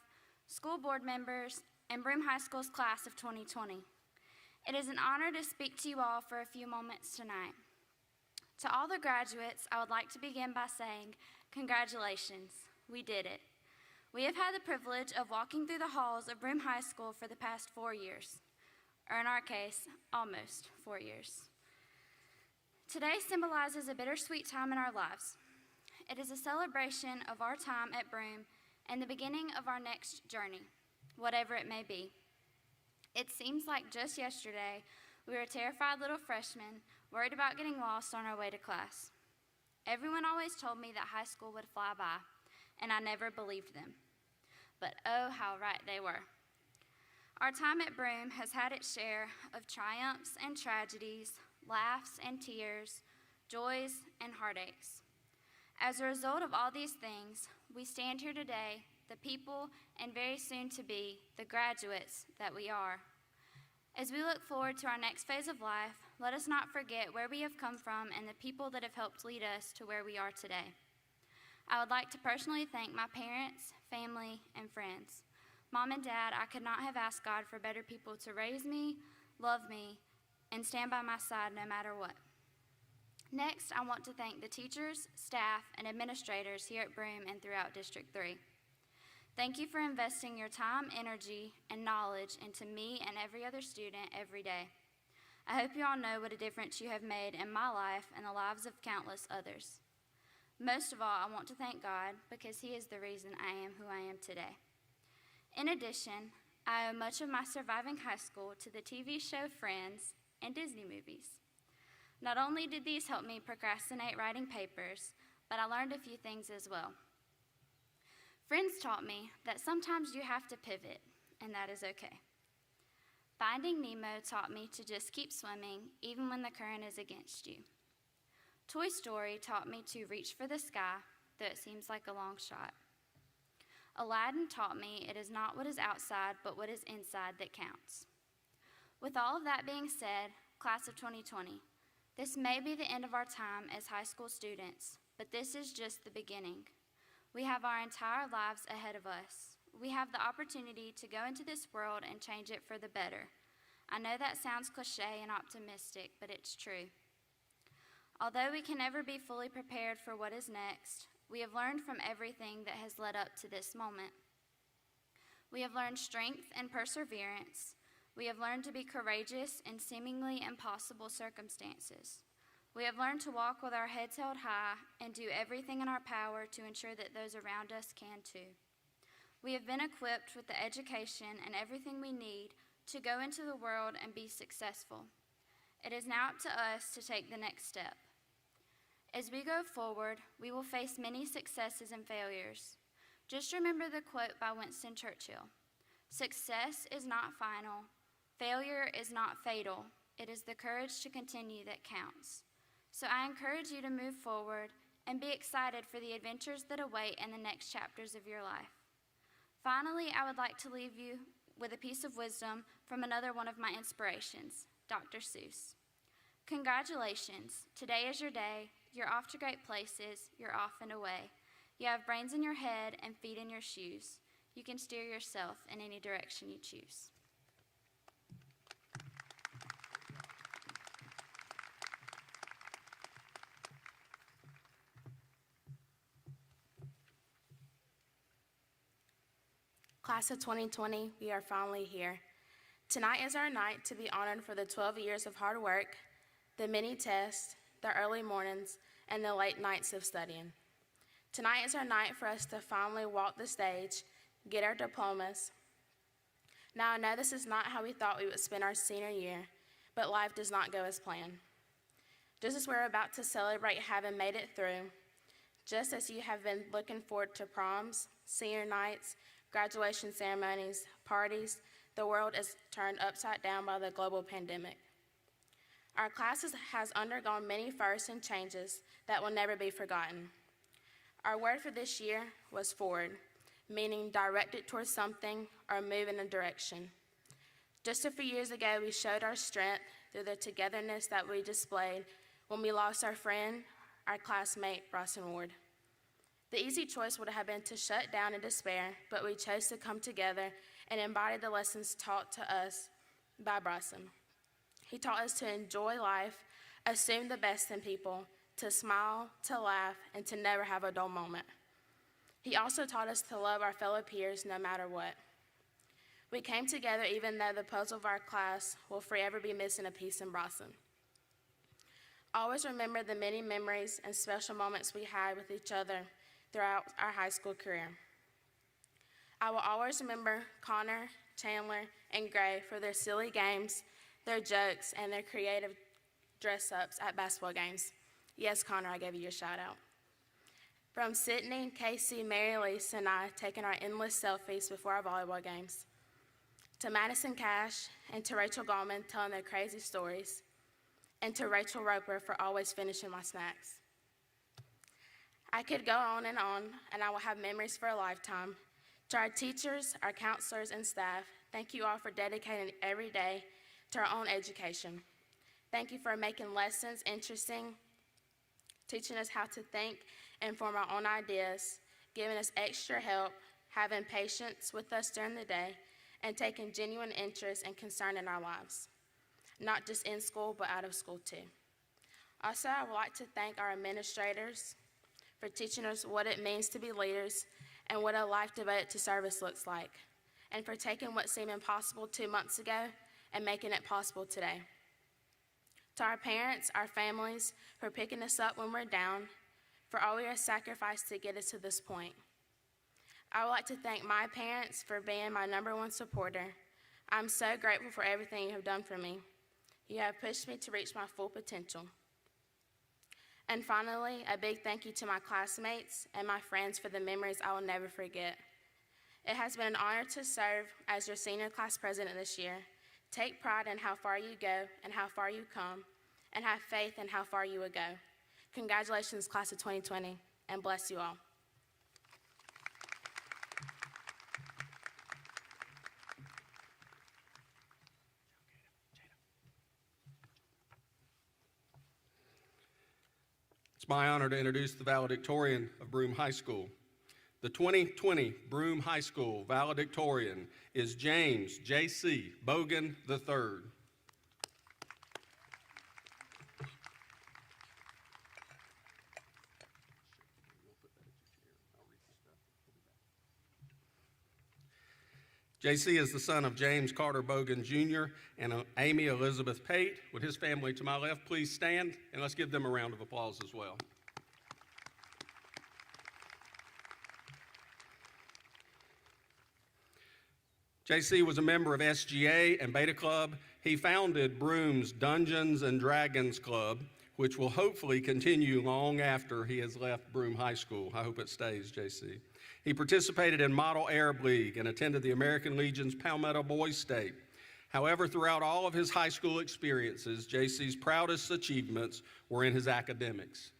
school board members, and Broome High School's class of 2020. It is an honor to speak to you all for a few moments tonight. To all the graduates, I would like to begin by saying, congratulations, we did it. We have had the privilege of walking through the halls of Broome High School for the past 4 years, or in our case, almost 4 years. Today symbolizes a bittersweet time in our lives. It is a celebration of our time at Broome and the beginning of our next journey, whatever it may be. It seems like just yesterday, we were terrified little freshmen, worried about getting lost on our way to class. Everyone always told me that high school would fly by, and I never believed them. But oh, how right they were. Our time at Broome has had its share of triumphs and tragedies, laughs and tears, joys and heartaches. As a result of all these things, we stand here today, the people, and very soon to be, the graduates that we are. As we look forward to our next phase of life, let us not forget where we have come from and the people that have helped lead us to where we are today. I would like to personally thank my parents, family, and friends. Mom and Dad, I could not have asked God for better people to raise me, love me, and stand by my side no matter what. Next, I want to thank the teachers, staff, and administrators here at Broome and throughout District 3. Thank you for investing your time, energy, and knowledge into me and every other student every day. I hope you all know what a difference you have made in my life and the lives of countless others. Most of all, I want to thank God because He is the reason I am who I am today. In addition, I owe much of my surviving high school to the TV show Friends and Disney movies. Not only did these help me procrastinate writing papers, but I learned a few things as well. Friends taught me that sometimes you have to pivot, and that is okay. Finding Nemo taught me to just keep swimming even when the current is against you. Toy Story taught me to reach for the sky, though it seems like a long shot. Aladdin taught me it is not what is outside, but what is inside that counts. With all of that being said, class of 2020, this may be the end of our time as high school students, but this is just the beginning. We have our entire lives ahead of us. We have the opportunity to go into this world and change it for the better. I know that sounds cliche and optimistic, but it's true. Although we can never be fully prepared for what is next, we have learned from everything that has led up to this moment. We have learned strength and perseverance. We have learned to be courageous in seemingly impossible circumstances. We have learned to walk with our heads held high and do everything in our power to ensure that those around us can too. We have been equipped with the education and everything we need to go into the world and be successful. It is now up to us to take the next step. As we go forward, we will face many successes and failures. Just remember the quote by Winston Churchill: "Success is not final, failure is not fatal, it is the courage to continue that counts." So I encourage you to move forward and be excited for the adventures that await in the next chapters of your life. Finally, I would like to leave you with a piece of wisdom from another one of my inspirations, Dr. Seuss. Congratulations, today is your day. You're off to great places, you're off and away. You have brains in your head and feet in your shoes. You can steer yourself in any direction you choose. Class of 2020, we are finally here. Tonight is our night to be honored for the 12 years of hard work, the many tests, the early mornings, and the late nights of studying. Tonight is our night for us to finally walk the stage, get our diplomas. Now I know this is not how we thought we would spend our senior year, but life does not go as planned. Just as we're about to celebrate having made it through, just as you have been looking forward to proms, senior nights, graduation ceremonies, parties, the world is turned upside down by the global pandemic. Our class has undergone many firsts and changes that will never be forgotten. Our word for this year was forward, meaning directed towards something or move in a direction. Just a few years ago, we showed our strength through the togetherness that we displayed when we lost our friend, our classmate, Bryson Ward. The easy choice would have been to shut down in despair, but we chose to come together and embody the lessons taught to us by Bryson. He taught us to enjoy life, assume the best in people, to smile, to laugh, and to never have a dull moment. He also taught us to love our fellow peers no matter what. We came together even though the puzzle of our class will forever be missing a piece in Bryson. Always remember the many memories and special moments we had with each other throughout our high school career. I will always remember Connor, Chandler, and Gray for their silly games, their jokes, and their creative dress-ups at basketball games. Yes, Connor, I gave you a shout-out. From Sydney, Casey, Mary Elise, and I taking our endless selfies before our volleyball games, to Madison Cash and to Rachel Gallman telling their crazy stories, and to Rachel Roper for always finishing my snacks. I could go on, and I will have memories for a lifetime. To our teachers, our counselors, and staff, thank you all for dedicating every day to our own education. Thank you for making lessons interesting, teaching us how to think and form our own ideas, giving us extra help, having patience with us during the day, and taking genuine interest and concern in our lives, not just in school, but out of school too. Also, I would like to thank our administrators for teaching us what it means to be leaders and what a life devoted to service looks like, and for taking what seemed impossible 2 months ago and making it possible today. To our parents, our families, for picking us up when we're down, for all your sacrifice to get us to this point. I would like to thank my parents for being my #1 supporter. I'm so grateful for everything you have done for me. You have pushed me to reach my full potential. And finally, a big thank you to my classmates and my friends for the memories I will never forget. It has been an honor to serve as your senior class president this year. Take pride in how far you go and how far you come, and have faith in how far you will go. Congratulations, class of 2020, and bless you all. It's my honor to introduce the valedictorian of Broome High School. The 2020 Broome High School valedictorian is James J.C. Bogan III. J.C. is the son of James Carter Bogan Jr. and Amy Elizabeth Pate. Would his family to my left please stand, and let's give them a round of applause as well. J.C. was a member of SGA and Beta Club. He founded Broome's Dungeons and Dragons Club, which will hopefully continue long after he has left Broome High School. I hope it stays, JC. He participated in Model Arab League and attended the American Legion's Palmetto Boys State. However, throughout all of his high school experiences, JC's proudest achievements were in his academics.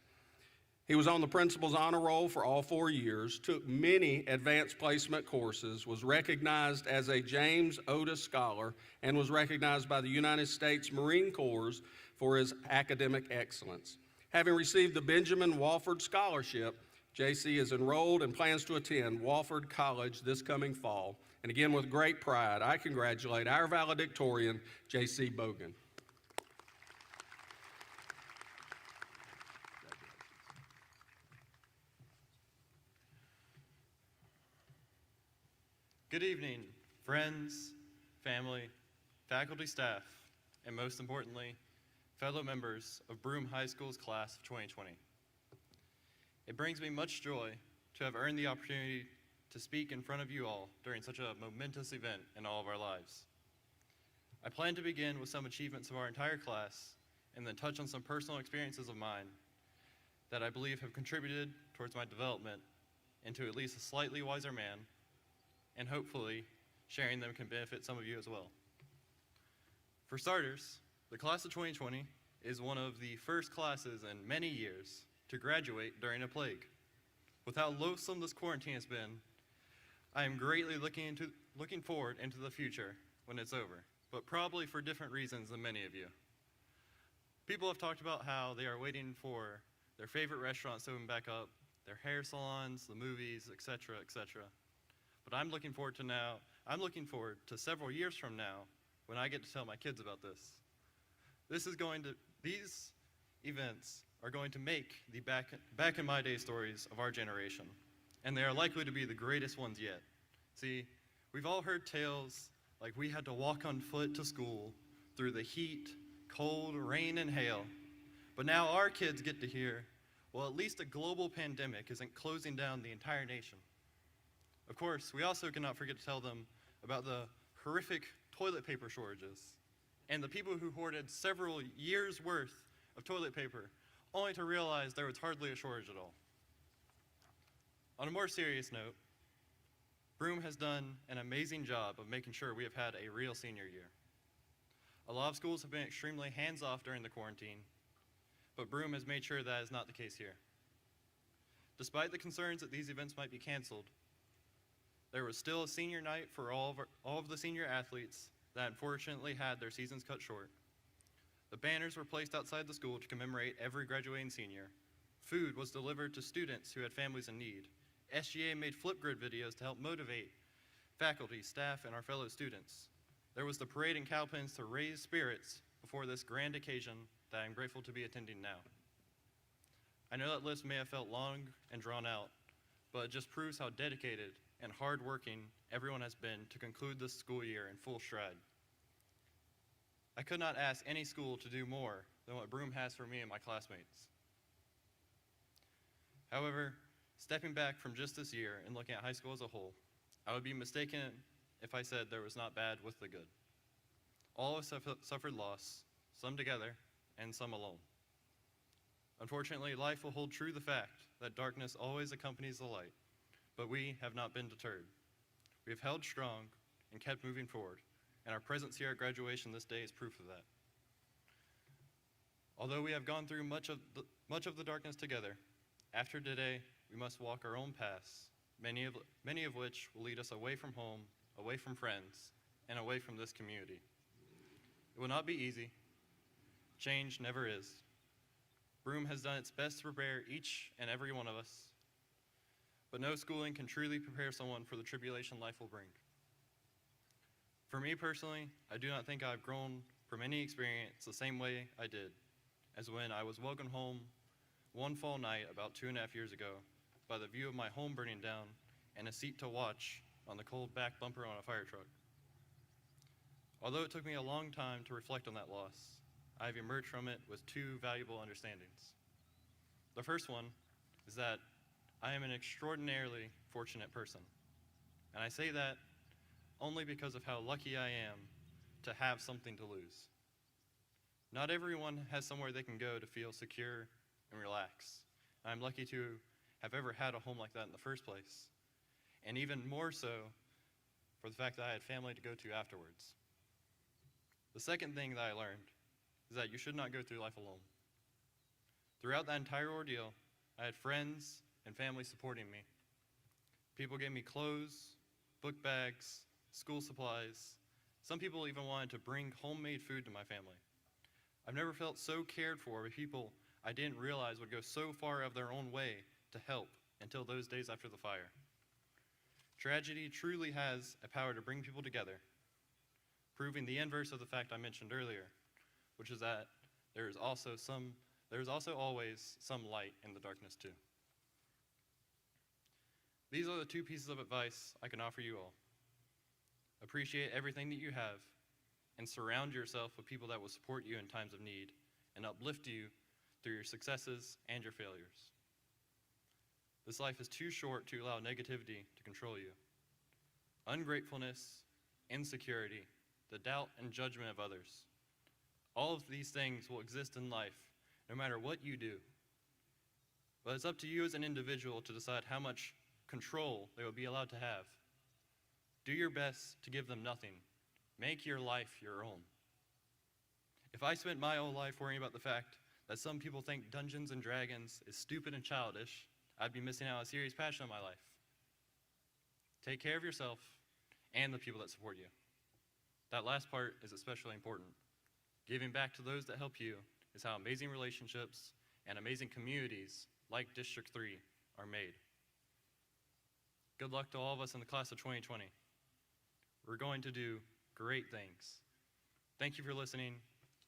He was on the principal's honor roll for all 4 years, took many advanced placement courses, was recognized as a James Otis Scholar, and was recognized by the United States Marine Corps for his academic excellence. Having received the Benjamin Wofford Scholarship, JC is enrolled and plans to attend Wofford College this coming fall. And again, with great pride, I congratulate our valedictorian, JC Bogan. Good evening, friends, family, faculty, staff, and most importantly, fellow members of Broome High School's class of 2020. It brings me much joy to have earned the opportunity to speak in front of you all during such a momentous event in all of our lives. I plan to begin with some achievements of our entire class and then touch on some personal experiences of mine that I believe have contributed towards my development into at least a slightly wiser man, and hopefully sharing them can benefit some of you as well. For starters, the class of 2020 is one of the first classes in many years to graduate during a plague. With how loathsome this quarantine has been, I am greatly looking forward into the future when it's over, but probably for different reasons than many of you. People have talked about how they are waiting for their favorite restaurants to open back up, their hair salons, the movies, etc., etc. But I'm looking forward to several years from now when I get to tell my kids about this. These events are going to make the back in my day stories of our generation, and they are likely to be the greatest ones yet. See, we've all heard tales like we had to walk on foot to school through the heat, cold, rain, and hail. But now our kids get to hear, well, at least a global pandemic isn't closing down the entire nation. Of course, we also cannot forget to tell them about the horrific toilet paper shortages and the people who hoarded several years' worth of toilet paper only to realize there was hardly a shortage at all. On a more serious note, Broome has done an amazing job of making sure we have had a real senior year. A lot of schools have been extremely hands-off during the quarantine, but Broome has made sure that is not the case here. Despite the concerns that these events might be canceled, there was still a senior night for all of the senior athletes that unfortunately had their seasons cut short. The banners were placed outside the school to commemorate every graduating senior. Food was delivered to students who had families in need. SGA made Flipgrid videos to help motivate faculty, staff, and our fellow students. There was the parade and cowpens to raise spirits before this grand occasion that I'm grateful to be attending now. I know that list may have felt long and drawn out, but it just proves how dedicated and hardworking everyone has been to conclude this school year in full stride. I could not ask any school to do more than what Broome has for me and my classmates. However, stepping back from just this year and looking at high school as a whole, I would be mistaken if I said there was not bad with the good. All of us have suffered loss, some together and some alone. Unfortunately, life will hold true the fact that darkness always accompanies the light, but we have not been deterred. We have held strong and kept moving forward, and our presence here at graduation this day is proof of that. Although we have gone through much of the darkness together, after today, we must walk our own paths, many of which will lead us away from home, away from friends, and away from this community. It will not be easy. Change never is. Broome has done its best to prepare each and every one of us, but no schooling can truly prepare someone for the tribulation life will bring. For me personally, I do not think I've grown from any experience the same way I did as when I was welcomed home one fall night about 2.5 years ago by the view of my home burning down and a seat to watch on the cold back bumper on a fire truck. Although it took me a long time to reflect on that loss, I have emerged from it with two valuable understandings. The first one is that I am an extraordinarily fortunate person, and I say that only because of how lucky I am to have something to lose. Not everyone has somewhere they can go to feel secure and relax. I'm lucky to have ever had a home like that in the first place, and even more so for the fact that I had family to go to afterwards. The second thing that I learned is that you should not go through life alone. Throughout that entire ordeal, I had friends and family supporting me. People gave me clothes, book bags, school supplies. Some people even wanted to bring homemade food to my family. I've never felt so cared for by people I didn't realize would go so far of their own way to help until those days after the fire. Tragedy truly has a power to bring people together, proving the inverse of the fact I mentioned earlier, which is that there is also always some light in the darkness too. These are the two pieces of advice I can offer you all. Appreciate everything that you have, and surround yourself with people that will support you in times of need and uplift you through your successes and your failures. This life is too short to allow negativity to control you. Ungratefulness, insecurity, the doubt and judgment of others. All of these things will exist in life no matter what you do. But it's up to you as an individual to decide how much control they will be allowed to have. Do your best to give them nothing. Make your life your own. If I spent my whole life worrying about the fact that some people think Dungeons and Dragons is stupid and childish, I'd be missing out on a serious passion in my life. Take care of yourself and the people that support you. That last part is especially important. Giving back to those that help you is how amazing relationships and amazing communities like District 3 are made. Good luck to all of us in the class of 2020. We're going to do great things. Thank you for listening.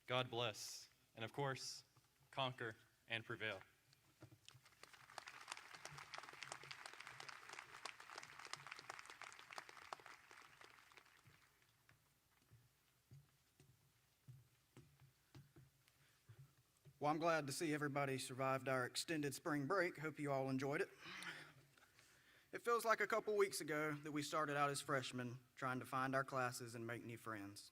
God bless. And of course, conquer and prevail. Well, I'm glad to see everybody survived our extended spring break. Hope you all enjoyed it. It feels like a couple weeks ago that we started out as freshmen trying to find our classes and make new friends.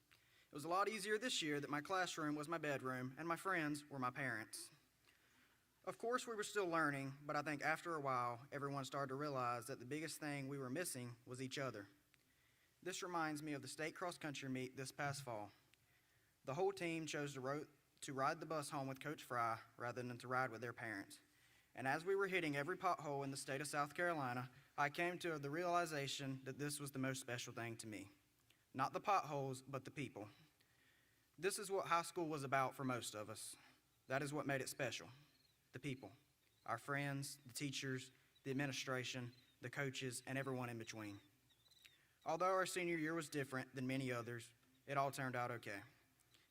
It was a lot easier this year that my classroom was my bedroom and my friends were my parents. Of course, we were still learning, but I think after a while, everyone started to realize that the biggest thing we were missing was each other. This reminds me of the state cross-country meet this past fall. The whole team chose to ride the bus home with Coach Fry rather than to ride with their parents. And as we were hitting every pothole in the state of South Carolina, I came to the realization that this was the most special thing to me. Not the potholes, but the people. This is what high school was about for most of us. That is what made it special. The people. Our friends, the teachers, the administration, the coaches, and everyone in between. Although our senior year was different than many others, it all turned out okay.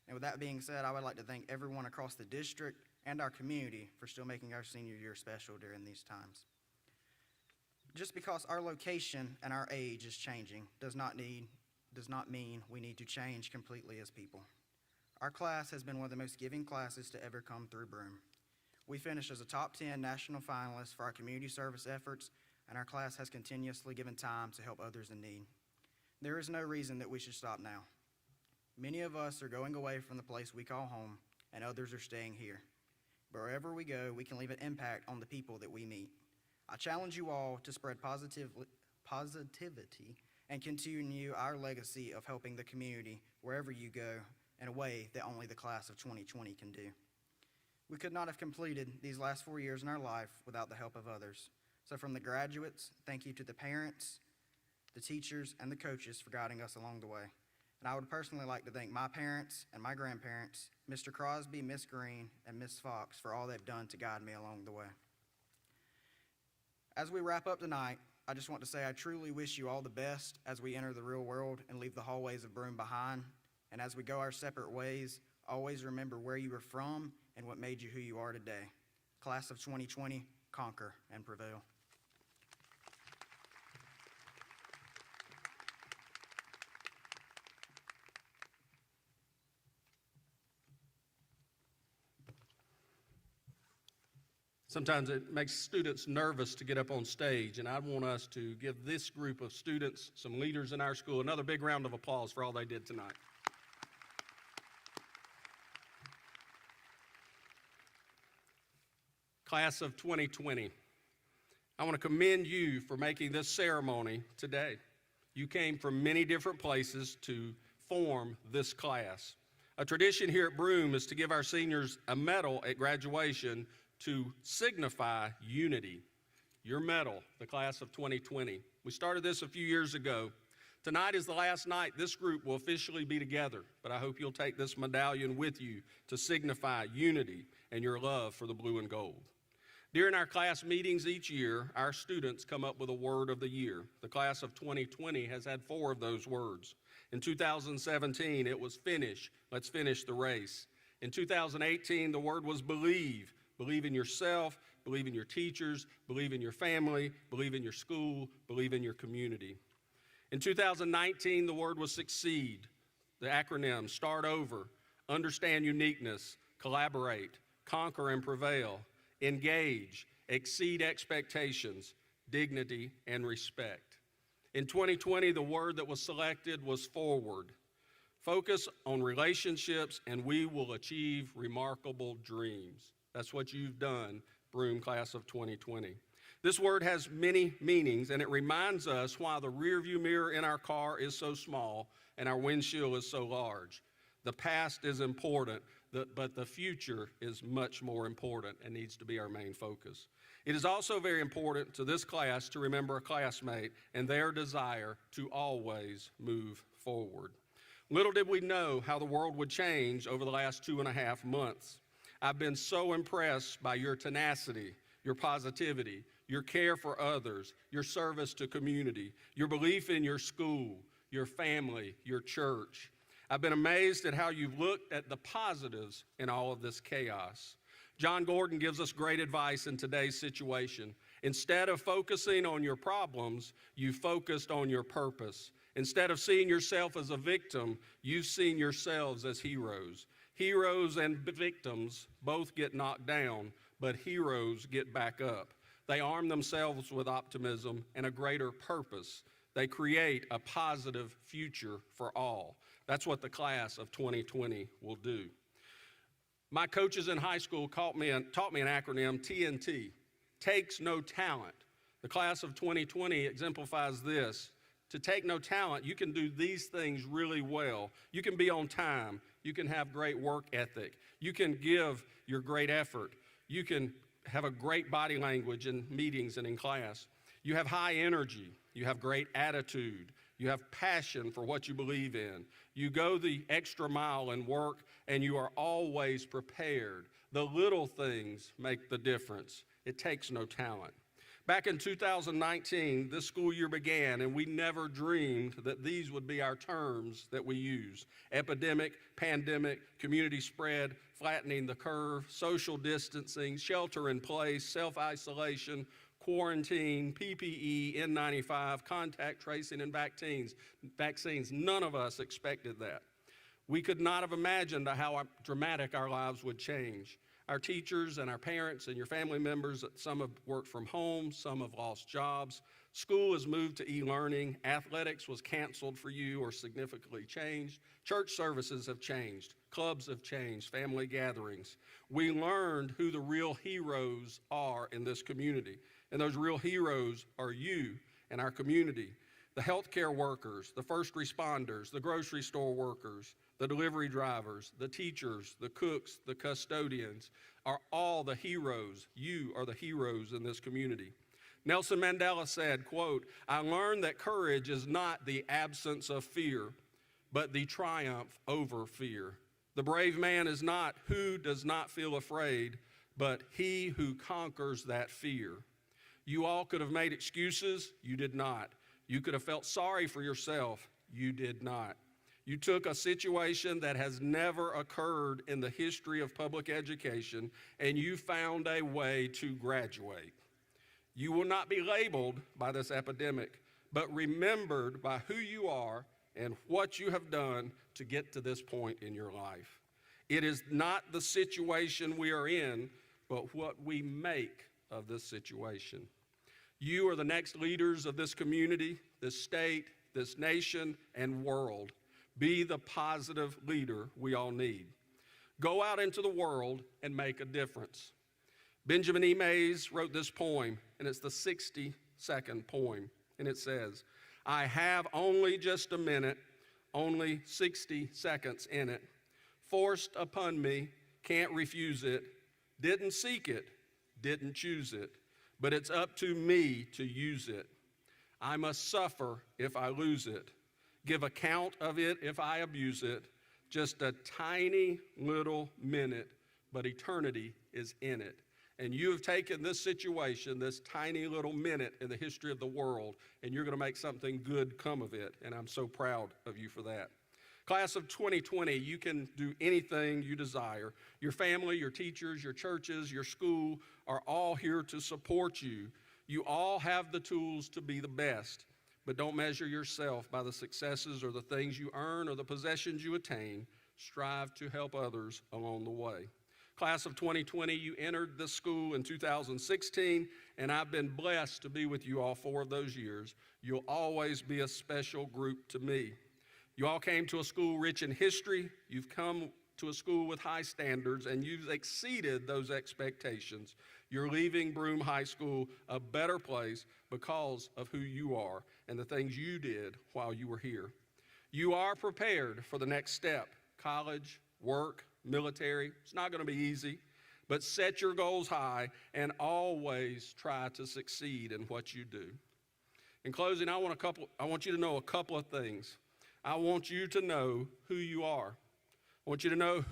And with that being said, I would like to thank everyone across the district and our community for still making our senior year special during these times. Just because our location and our age is changing does not mean we need to change completely as people. Our class has been one of the most giving classes to ever come through Broome. We finished as a top 10 national finalist for our community service efforts, and our class has continuously given time to help others in need. There is no reason that we should stop now. Many of us are going away from the place we call home, and others are staying here. But wherever we go, we can leave an impact on the people that we meet. I challenge you all to spread positivity and continue our legacy of helping the community wherever you go in a way that only the class of 2020 can do. We could not have completed these last 4 years in our life without the help of others. So from the graduates, thank you to the parents, the teachers, and the coaches for guiding us along the way. And I would personally like to thank my parents and my grandparents, Mr. Crosby, Miss Green, and Miss Fox for all they've done to guide me along the way. As we wrap up tonight, I just want to say I truly wish you all the best as we enter the real world and leave the hallways of Broome behind. And as we go our separate ways, always remember where you were from and what made you who you are today. Class of 2020, conquer and prevail. Sometimes it makes students nervous to get up on stage, and I want us to give this group of students, some leaders in our school, another big round of applause for all they did tonight. Class of 2020, I want to commend you for making this ceremony today. You came from many different places to form this class. A tradition here at Broome is to give our seniors a medal at graduation to signify unity. Your medal, the class of 2020. We started this a few years ago. Tonight is the last night this group will officially be together, but I hope you'll take this medallion with you to signify unity and your love for the blue and gold. During our class meetings each year, our students come up with a word of the year. The class of 2020 has had 4 of those words. In 2017, it was finish. Let's finish the race. In 2018, the word was believe. Believe in yourself, believe in your teachers, believe in your family, believe in your school, believe in your community. In 2019, the word was succeed. The acronym, start over, understand uniqueness, collaborate, conquer and prevail, engage, exceed expectations, dignity, and respect. In 2020, the word that was selected was forward. Focus on relationships and we will achieve remarkable dreams. That's what you've done, Broome class of 2020. This word has many meanings and it reminds us why the rearview mirror in our car is so small and our windshield is so large. The past is important, but the future is much more important and needs to be our main focus. It is also very important to this class to remember a classmate and their desire to always move forward. Little did we know how the world would change over the last 2.5 months. I've been so impressed by your tenacity, your positivity, your care for others, your service to community, your belief in your school, your family, your church. I've been amazed at how you've looked at the positives in all of this chaos. John Gordon gives us great advice in today's situation. Instead of focusing on your problems, you focused on your purpose. Instead of seeing yourself as a victim, you've seen yourselves as heroes. Heroes and victims both get knocked down, but heroes get back up. They arm themselves with optimism and a greater purpose. They create a positive future for all. That's what the class of 2020 will do. My coaches in high school taught me an acronym, TNT, takes no talent. The class of 2020 exemplifies this. To take no talent, you can do these things really well. You can be on time. You can have great work ethic. You can give your great effort. You can have a great body language in meetings and in class. You have high energy. You have great attitude. You have passion for what you believe in. You go the extra mile in work, and you are always prepared. The little things make the difference. It takes no talent. Back in 2019, this school year began, and we never dreamed that these would be our terms that we use. Epidemic, pandemic, community spread, flattening the curve, social distancing, shelter in place, self-isolation, quarantine, PPE, N95, contact tracing, and vaccines. None of us expected that. We could not have imagined how dramatic our lives would change. Our teachers and our parents and your family members, some have worked from home, some have lost jobs. School has moved to e-learning. Athletics was canceled for you or significantly changed. Church services have changed. Clubs have changed. Family gatherings. We learned who the real heroes are in this community. And those real heroes are you and our community. The healthcare workers, the first responders, the grocery store workers, the delivery drivers, the teachers, the cooks, the custodians are all the heroes. You are the heroes in this community. Nelson Mandela said, quote, "I learned that courage is not the absence of fear, but the triumph over fear. The brave man is not who does not feel afraid, but he who conquers that fear." You all could have made excuses. You did not. You could have felt sorry for yourself. You did not. You took a situation that has never occurred in the history of public education, and you found a way to graduate. You will not be labeled by this epidemic, but remembered by who you are and what you have done to get to this point in your life. It is not the situation we are in, but what we make of this situation. You are the next leaders of this community, this state, this nation, and world. Be the positive leader we all need. Go out into the world and make a difference. Benjamin E. Mays wrote this poem, and it's the 62nd poem, and it says, I have only just a minute, only 60 seconds in it. Forced upon me, can't refuse it. Didn't seek it, didn't choose it, but it's up to me to use it. I must suffer if I lose it, give account of it if I abuse it. Just a tiny little minute, but eternity is in it. And you have taken this situation, this tiny little minute in the history of the world, and you're going to make something good come of it, and I'm so proud of you for that. Class of 2020, you can do anything you desire. Your family, your teachers, your churches, your school are all here to support you. You all have the tools to be the best, but don't measure yourself by the successes or the things you earn or the possessions you attain. Strive to help others along the way. Class of 2020, you entered this school in 2016, and I've been blessed to be with you all 4 of those years. You'll always be a special group to me. You all came to a school rich in history. You've come to a school with high standards, and you've exceeded those expectations. You're leaving Broome High School a better place because of who you are and the things you did while you were here. You are prepared for the next step, college, work, military. It's not going to be easy, but set your goals high and always try to succeed in what you do. In closing, I want you to know a couple of things. I want you to know who you are. I want you to know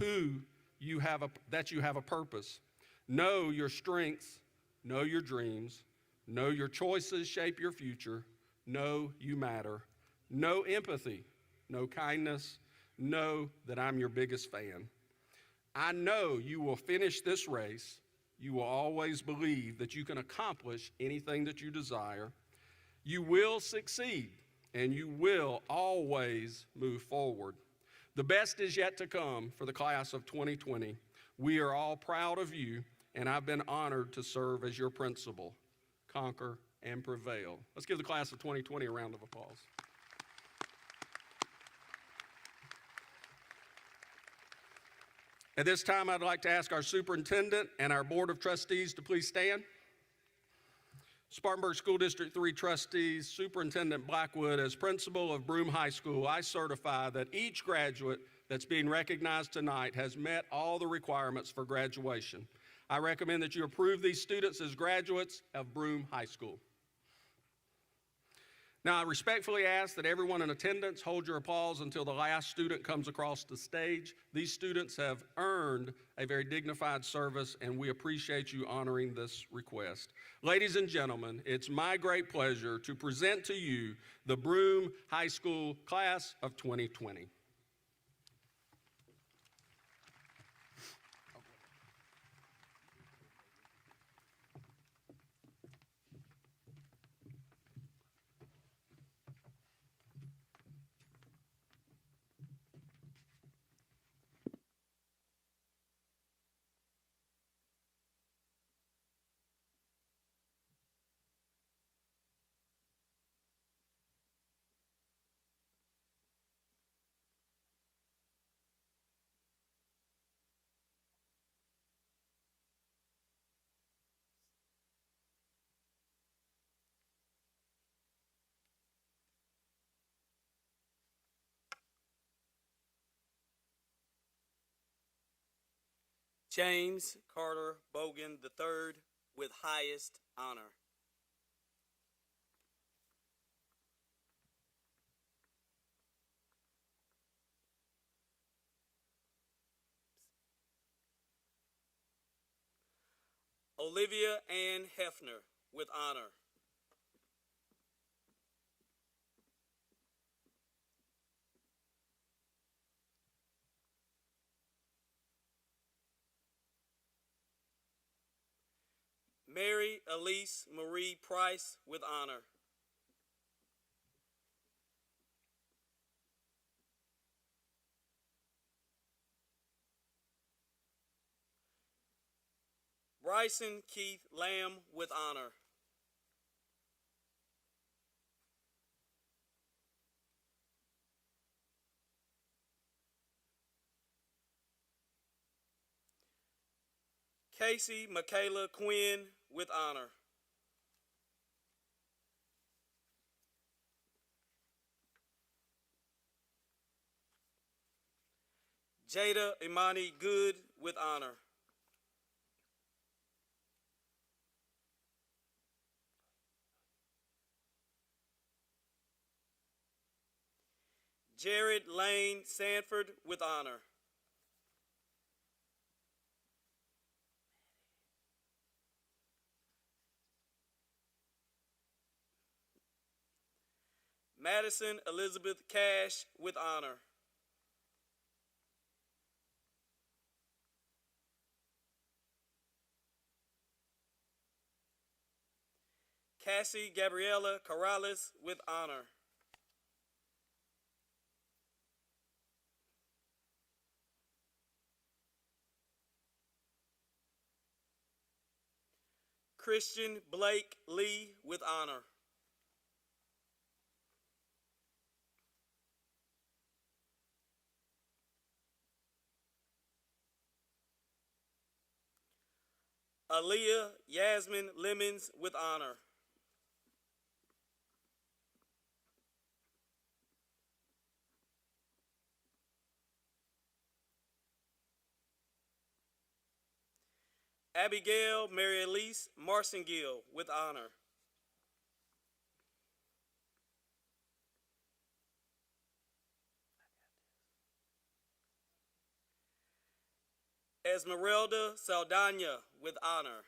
that you have a purpose. Know your strengths, know your dreams, know your choices shape your future, know you matter, know empathy, know kindness, know that I'm your biggest fan. I know you will finish this race. You will always believe that you can accomplish anything that you desire. You will succeed, and you will always move forward. The best is yet to come for the class of 2020. We are all proud of you, and I've been honored to serve as your principal. Conquer and prevail. Let's give the class of 2020 a round of applause. At this time, I'd like to ask our superintendent and our board of trustees to please stand. Spartanburg School District 3 trustees, Superintendent Blackwood, as principal of Broome High School, I certify that each graduate that's being recognized tonight has met all the requirements for graduation. I recommend that you approve these students as graduates of Broome High School. Now, I respectfully ask that everyone in attendance hold your applause until the last student comes across the stage. These students have earned a very dignified service, and we appreciate you honoring this request. Ladies and gentlemen, it's my great pleasure to present to you the Broome High School Class of 2020. James Carter Bogan III with highest honor. Olivia Ann Hefner with honor. Mary Elise Marie Price with honor. Bryson Keith Lamb with honor. Casey Michaela Quinn with honor. Jada Imani Good with honor. Jared Lane Sanford with honor. Madison Elizabeth Cash with honor. Cassie Gabriela Corrales with honor. Christian Blake Lee with honor. Aaliyah Yasmin Lemons with honor. Abigail Mary Elise Marcingill with honor. Esmeralda Saldana with honor.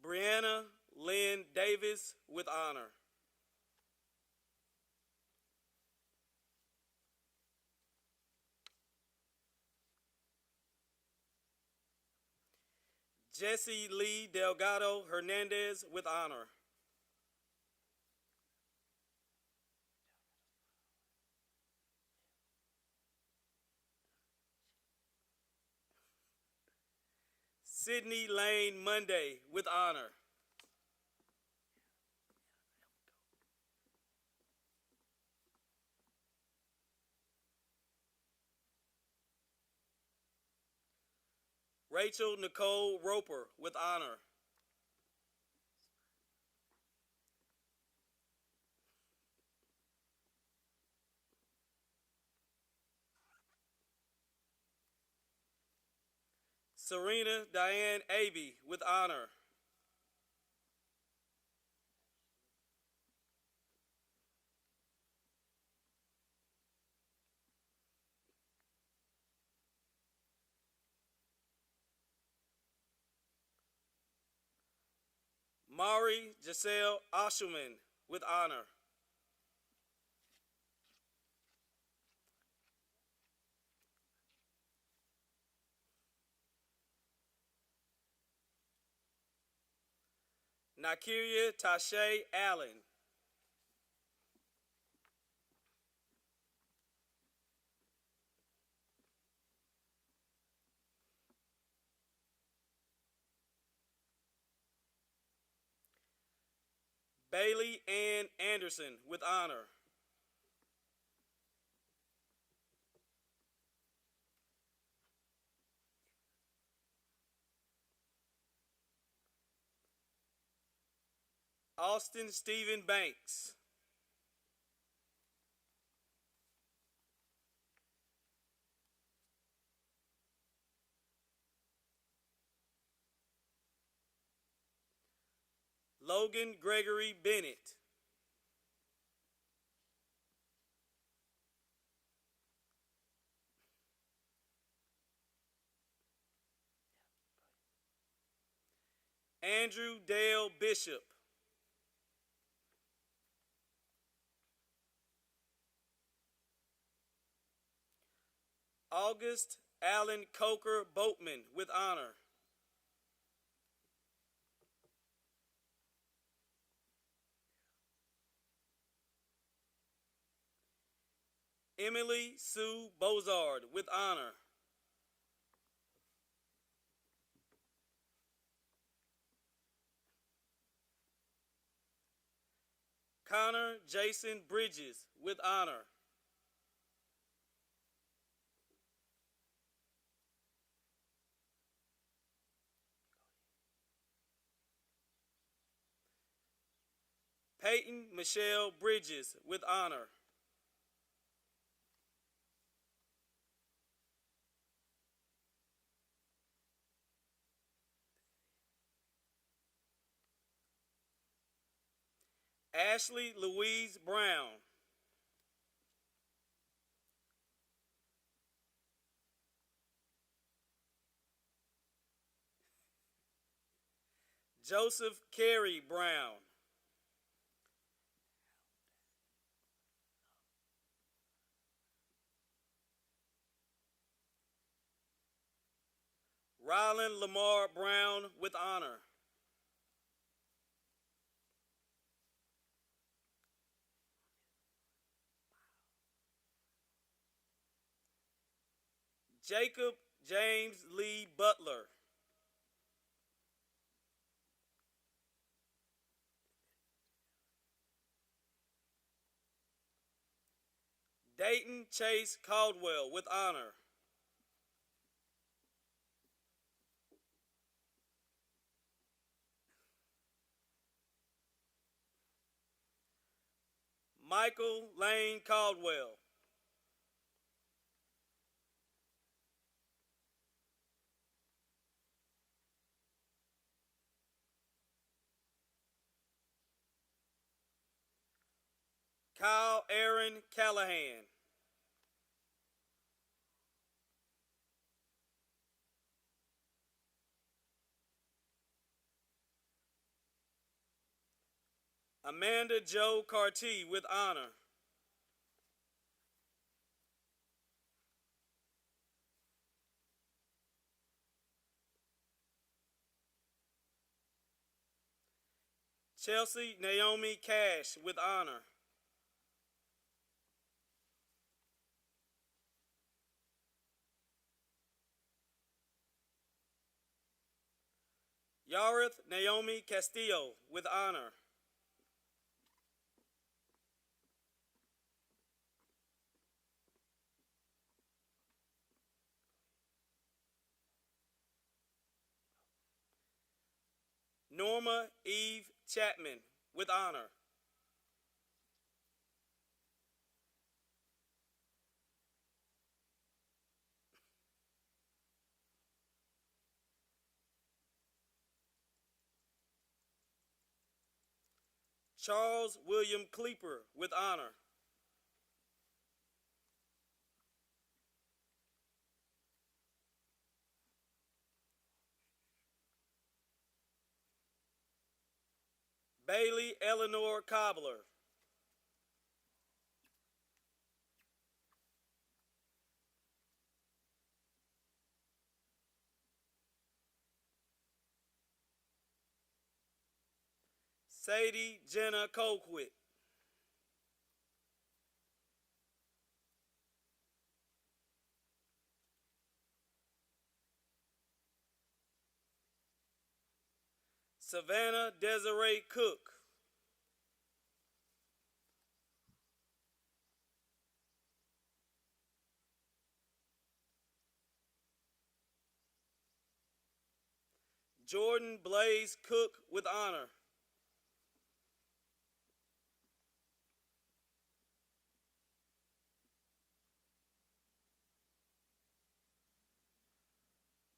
Brianna Lynn Davis with honor. Jesse Lee Delgado Hernandez with honor. Sydney Lane Monday with honor. Rachel Nicole Roper with honor. Serena Diane Abey with honor. Mari Giselle Oshelman with honor. Nakiria Tashay Allen. Bailey Ann Anderson with honor. Austin Stephen Banks. Logan Gregory Bennett. Andrew Dale Bishop. August Allen Coker Boatman with honor. Emily Sue Bozard with honor. Connor Jason Bridges with honor. Peyton Michelle Bridges with honor. Ashley Louise Brown. Joseph Carey Brown. Rylan Lamar Brown with honor. Jacob James Lee Butler. Dayton Chase Caldwell with honor. Michael Lane Caldwell. Kyle Aaron Callahan. Amanda Jo Carty with honor. Chelsea Naomi Cash with honor. Yareth Naomi Castillo with honor. Norma Eve Chapman with honor. Charles William Cleeper with honor. Bailey Eleanor Cobbler. Sadie Jenna Colquitt. Savannah Desiree Cook. Jordan Blaze Cook with honor.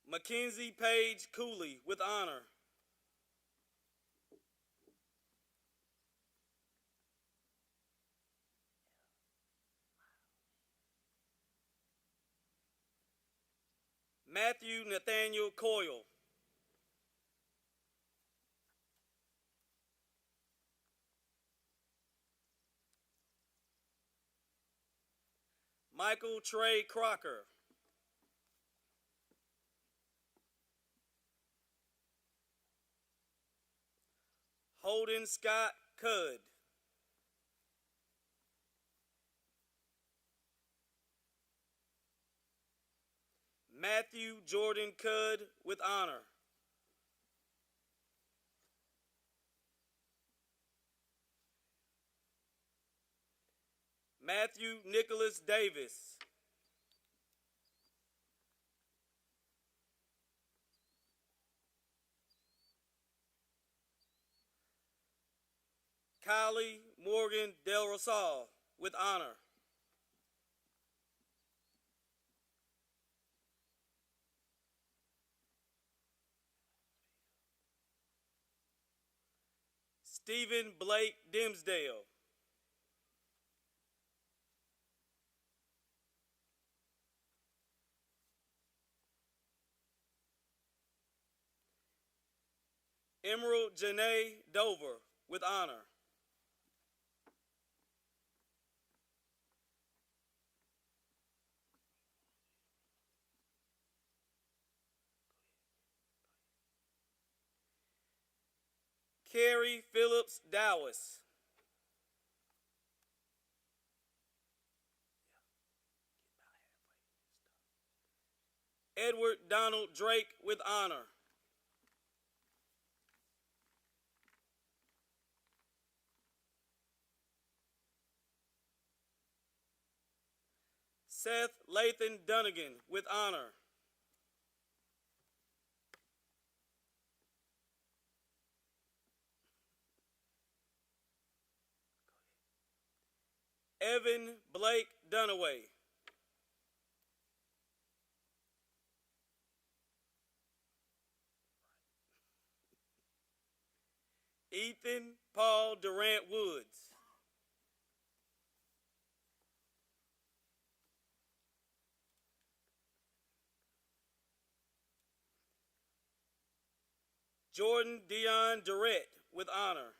Mackenzie Page Cooley with honor. Matthew Nathaniel Coyle. Michael Trey Crocker. Holden Scott Cudd. Matthew Jordan Cudd with honor. Matthew Nicholas Davis. Kylie Morgan Del Rosal with honor. Stephen Blake Dimsdale. Emerald Janae Dover with honor. Carrie Phillips Dowis. Edward Donald Drake with honor. Seth Lathan Dunnigan with honor. Evan Blake Dunaway. Ethan Paul Durant Woods. Jordan Dion Durrett with honor.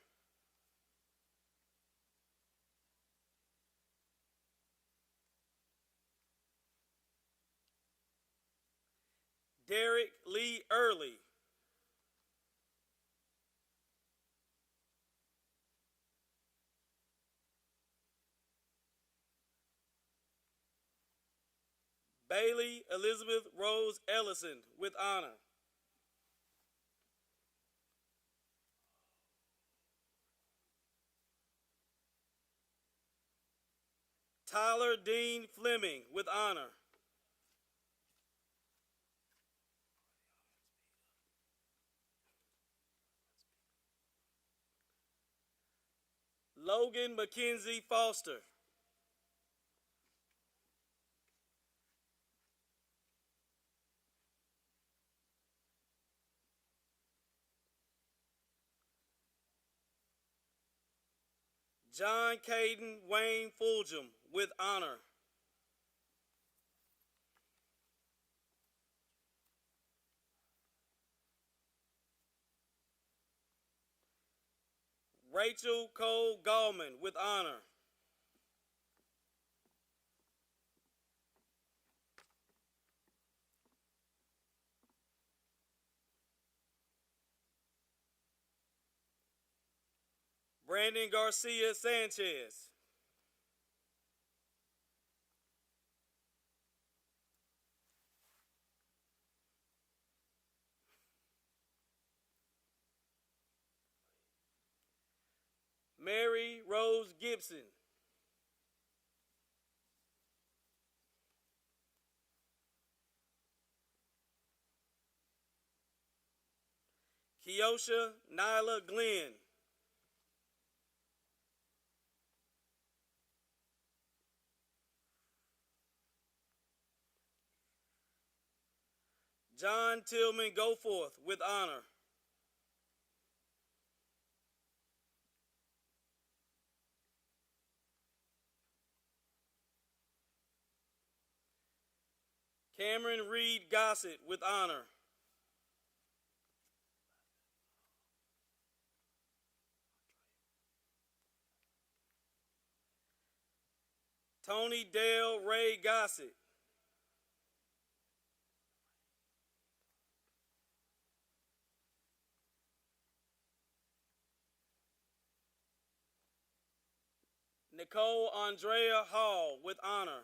Derek Lee Early. Bailey Elizabeth Rose Ellison with honor. Tyler Dean Fleming with honor. Logan Mackenzie Foster. John Caden Wayne Fulgham with honor. Rachel Cole Gallman with honor. Brandon Garcia Sanchez. Mary Rose Gibson. Keosha Nyla Glenn. John Tillman Goforth with honor. Cameron Reed Gossett with honor. Tony Dale Ray Gossett. Nicole Andrea Hall with honor.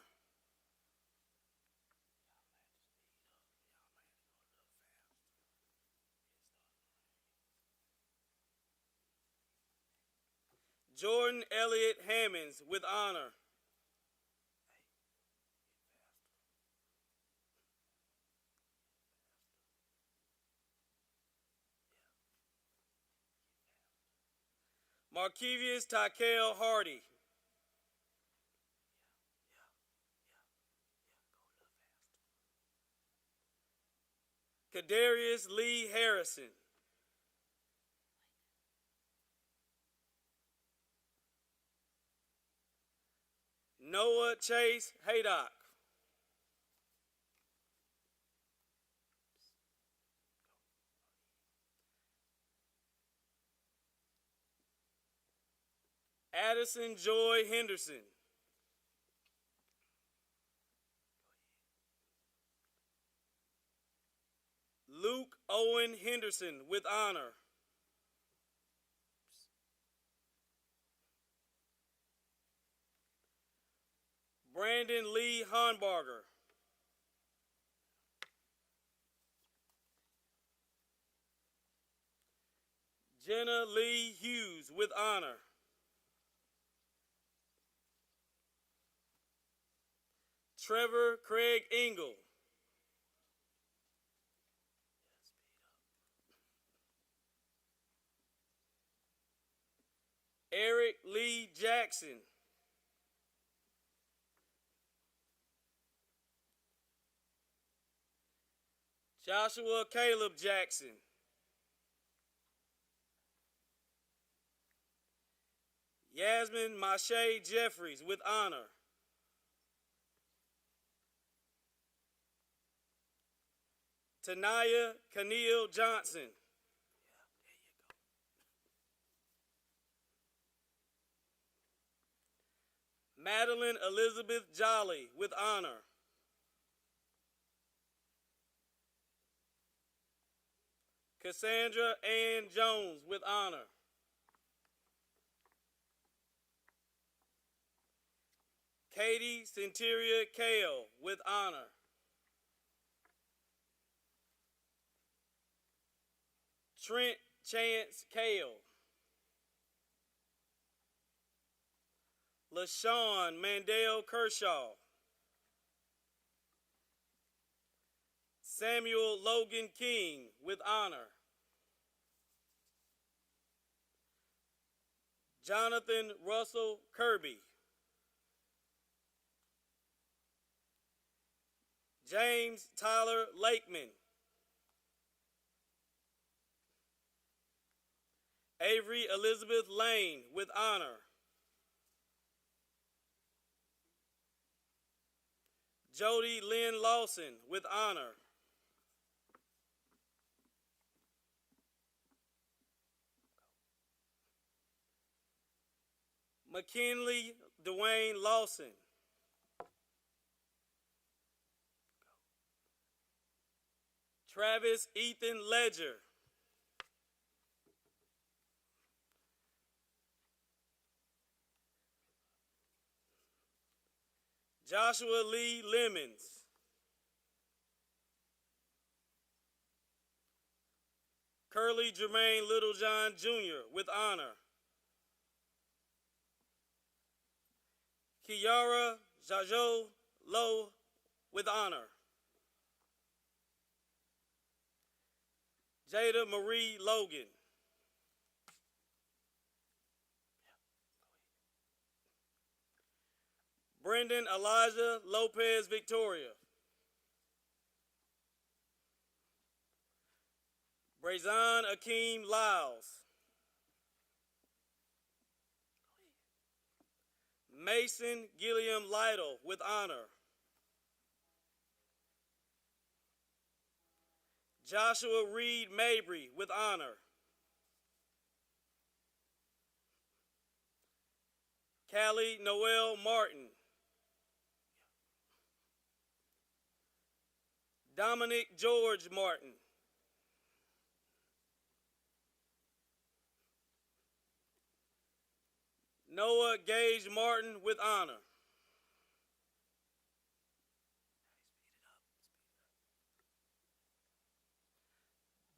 Jordan Elliott Hammonds with honor. Markevius Tykel Hardy. Kadarius Lee Harrison. Noah Chase Haydock. Addison Joy Henderson. Luke Owen Henderson with honor. Brandon Lee Honbarger. Jenna Lee Hughes with honor. Trevor Craig Engel. Eric Lee Jackson. Joshua Caleb Jackson. Yasmin Mashay Jeffries with honor. Tanaya Keneal Johnson. Madeline Elizabeth Jolly with honor. Cassandra Ann Jones with honor. Katie Centuria Kale with honor. Trent Chance Kale. LaShawn Mandel Kershaw. Samuel Logan King with honor. Jonathan Russell Kirby. James Tyler Lakeman. Avery Elizabeth Lane with honor. Jody Lynn Lawson with honor. McKinley Dwayne Lawson. Travis Ethan Ledger. Joshua Lee Lemons. Curly Jermaine Littlejohn Jr. with honor. Kiara Jajo Lowe with honor. Jada Marie Logan. Brendan Elijah Lopez Victoria. Brazan Akeem Lyles. Mason Gilliam Lytle with honor. Joshua Reed Mabry with honor. Callie Noel Martin. Dominic George Martin. Noah Gage Martin with honor.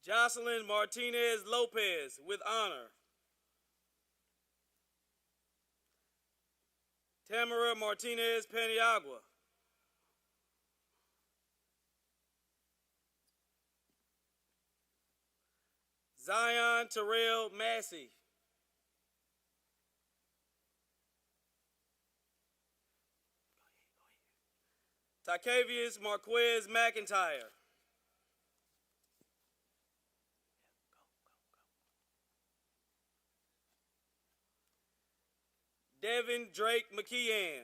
Jocelyn Martinez Lopez with honor. Tamara Martinez Paniagua. Zion Terrell Massey. Tycavius Marquez McIntyre. Devin Drake McKeon.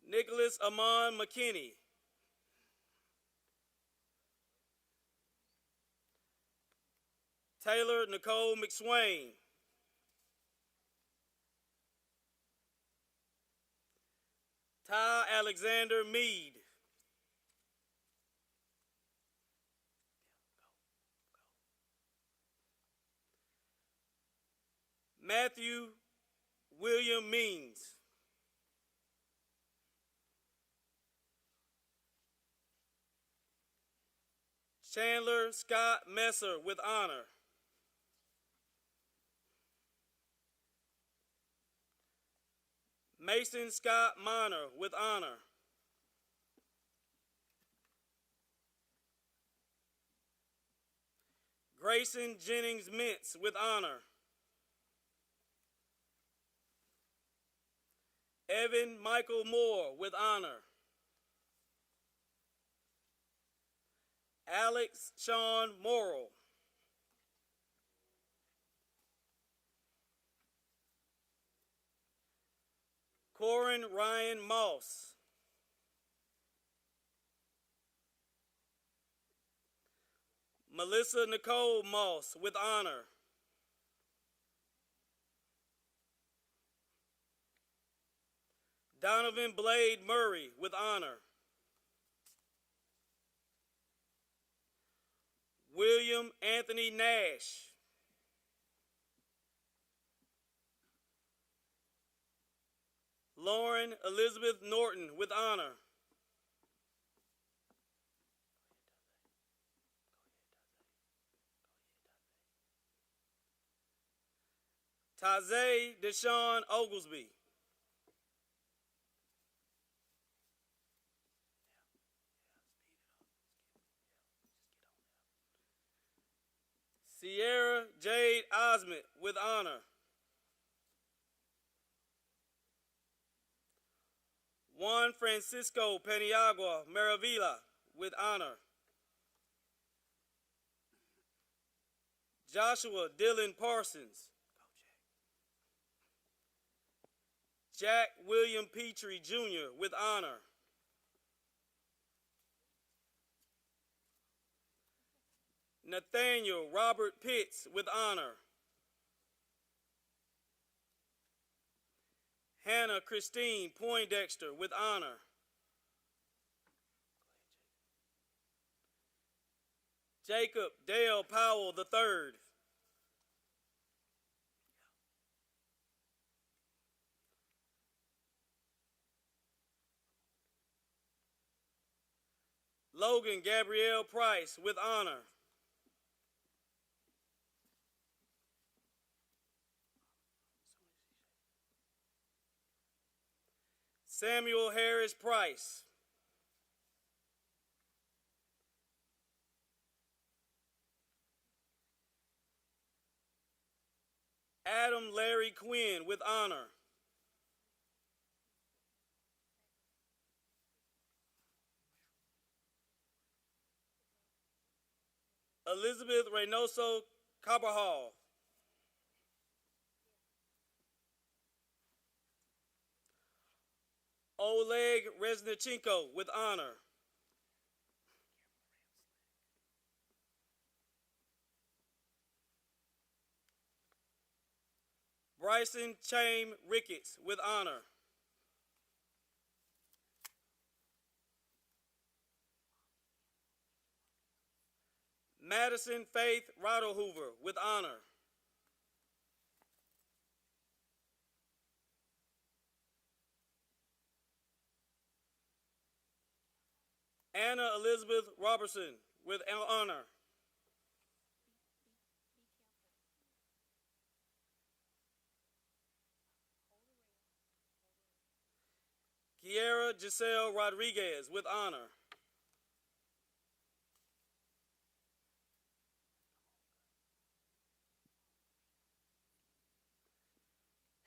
Nicholas Amon McKinney. Taylor Nicole McSwain. Ty Alexander Mead. Matthew William Means. Chandler Scott Messer with honor. Mason Scott Minor with honor. Grayson Jennings Mintz with honor. Evan Michael Moore with honor. Alex Sean Morrill. Corin Ryan Moss. Melissa Nicole Moss with honor. Donovan Blade Murray with honor. William Anthony Nash. Lauren Elizabeth Norton with honor. Taze Deshaun Oglesby. Sierra Jade Osment with honor. Juan Francisco Peniagua Maravilla with honor. Joshua Dylan Parsons. Jack William Petrie Jr. with honor. Nathaniel Robert Pitts with honor. Hannah Christine Poindexter with honor. Jacob Dale Powell III. Logan Gabrielle Price with honor. Samuel Harris Price. Adam Larry Quinn with honor. Elizabeth Reynoso Cabajal. Oleg Reznichenko with honor. Bryson Chame Ricketts with honor. Madison Faith Rottlehoover with honor. Anna Elizabeth Robertson with honor. Kiera Giselle Rodriguez with honor.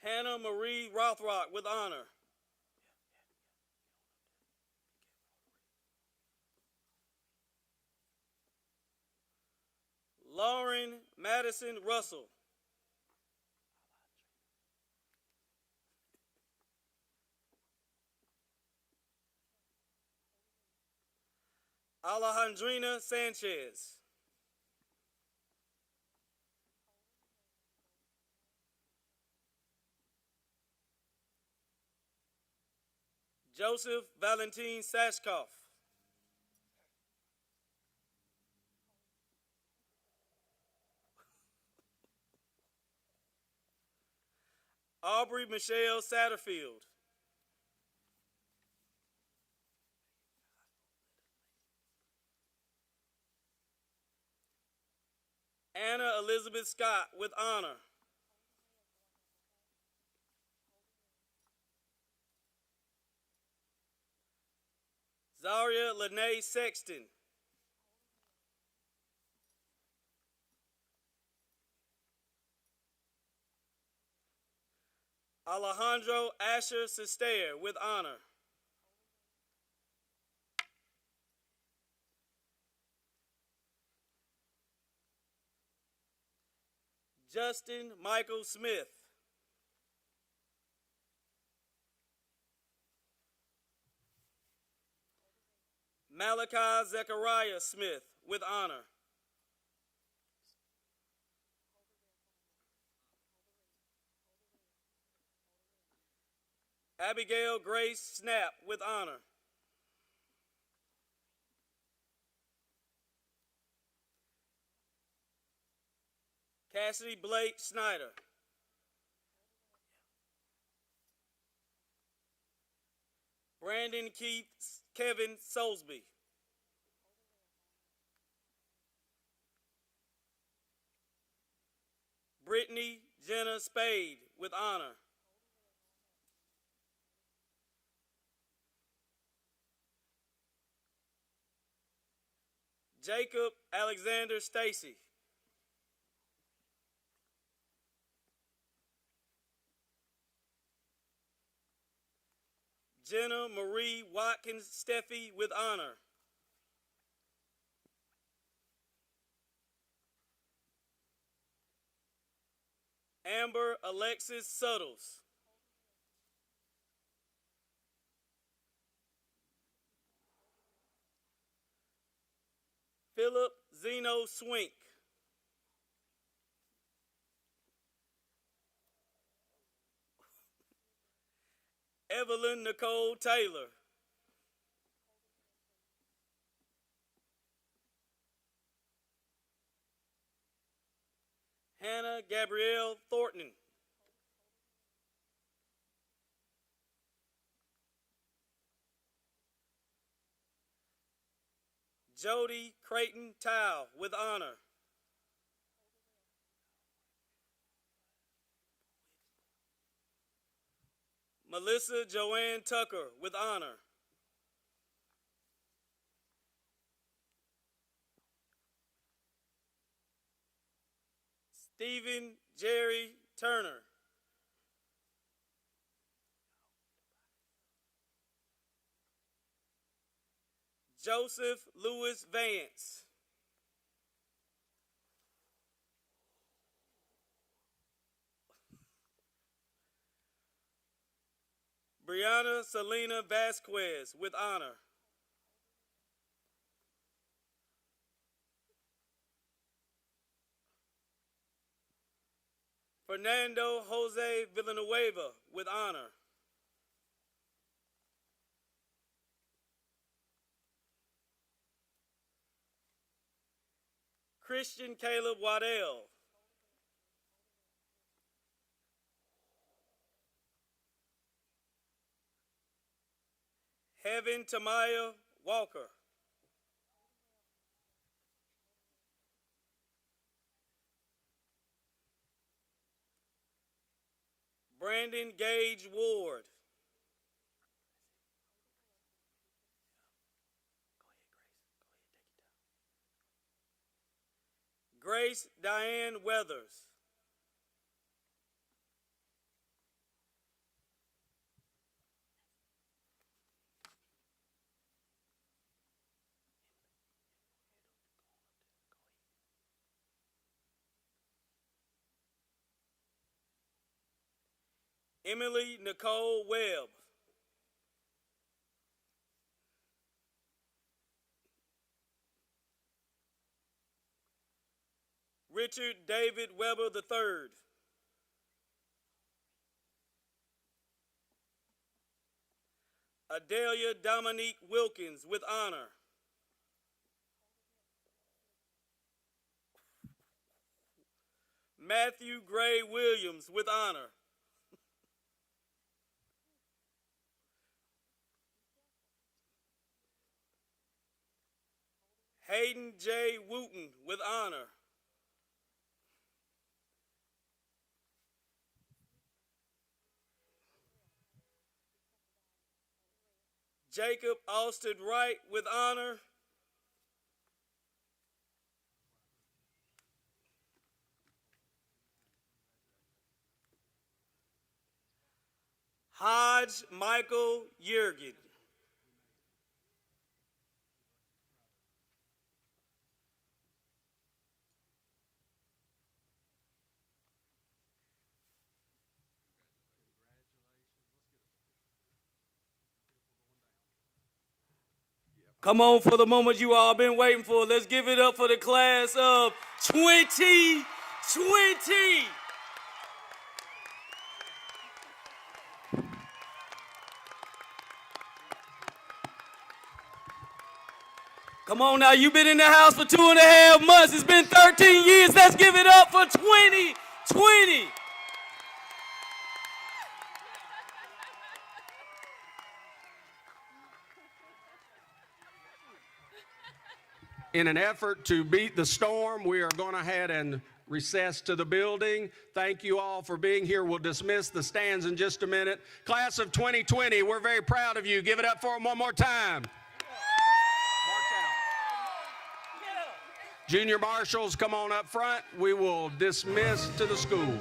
Hannah Marie Rothrock with honor. Lauren Madison Russell. Alejandrina Sanchez. Joseph Valentin Sashkoff. Aubrey Michelle Satterfield. Anna Elizabeth Scott with honor. Zaria Lene Sexton. Alejandro Asher Sester with honor. Justin Michael Smith. Malachi Zechariah Smith with honor. Abigail Grace Snap with honor. Cassidy Blake Snyder. Brandon Keith Kevin Soulsby. Brittany Jenna Spade with honor. Jacob Alexander Stacy. Jenna Marie Watkins Steffi with honor. Amber Alexis Suttles. Philip Zeno Swink. Evelyn Nicole Taylor. Hannah Gabrielle Thornton. Jody Creighton Tao with honor. Melissa Joanne Tucker with honor. Stephen Jerry Turner. Joseph Lewis Vance. Brianna Selena Vasquez with honor. Fernando Jose Villanueva with honor. Christian Caleb Waddell. Heaven Tamaya Walker. Brandon Gage Ward. Grace Diane Weathers. Emily Nicole Webb. Richard David Weber III. Adelia Dominique Wilkins with honor. Matthew Gray Williams with honor. Hayden J. Wooten with honor. Jacob Austin Wright with honor. Hodge Michael Yergin. Come on for the moment you all been waiting for. Let's give it up for the class of 2020. Come on now, you've been in the house for 2.5 months. It's been 13 years. Let's give it up for 2020. In an effort to beat the storm, we are going ahead and recess to the building. Thank you all for being here. We'll dismiss the stands in just a minute. Class of 2020, we're very proud of you. Give it up for them one more time. Junior marshals, come on up front. We will dismiss to the school.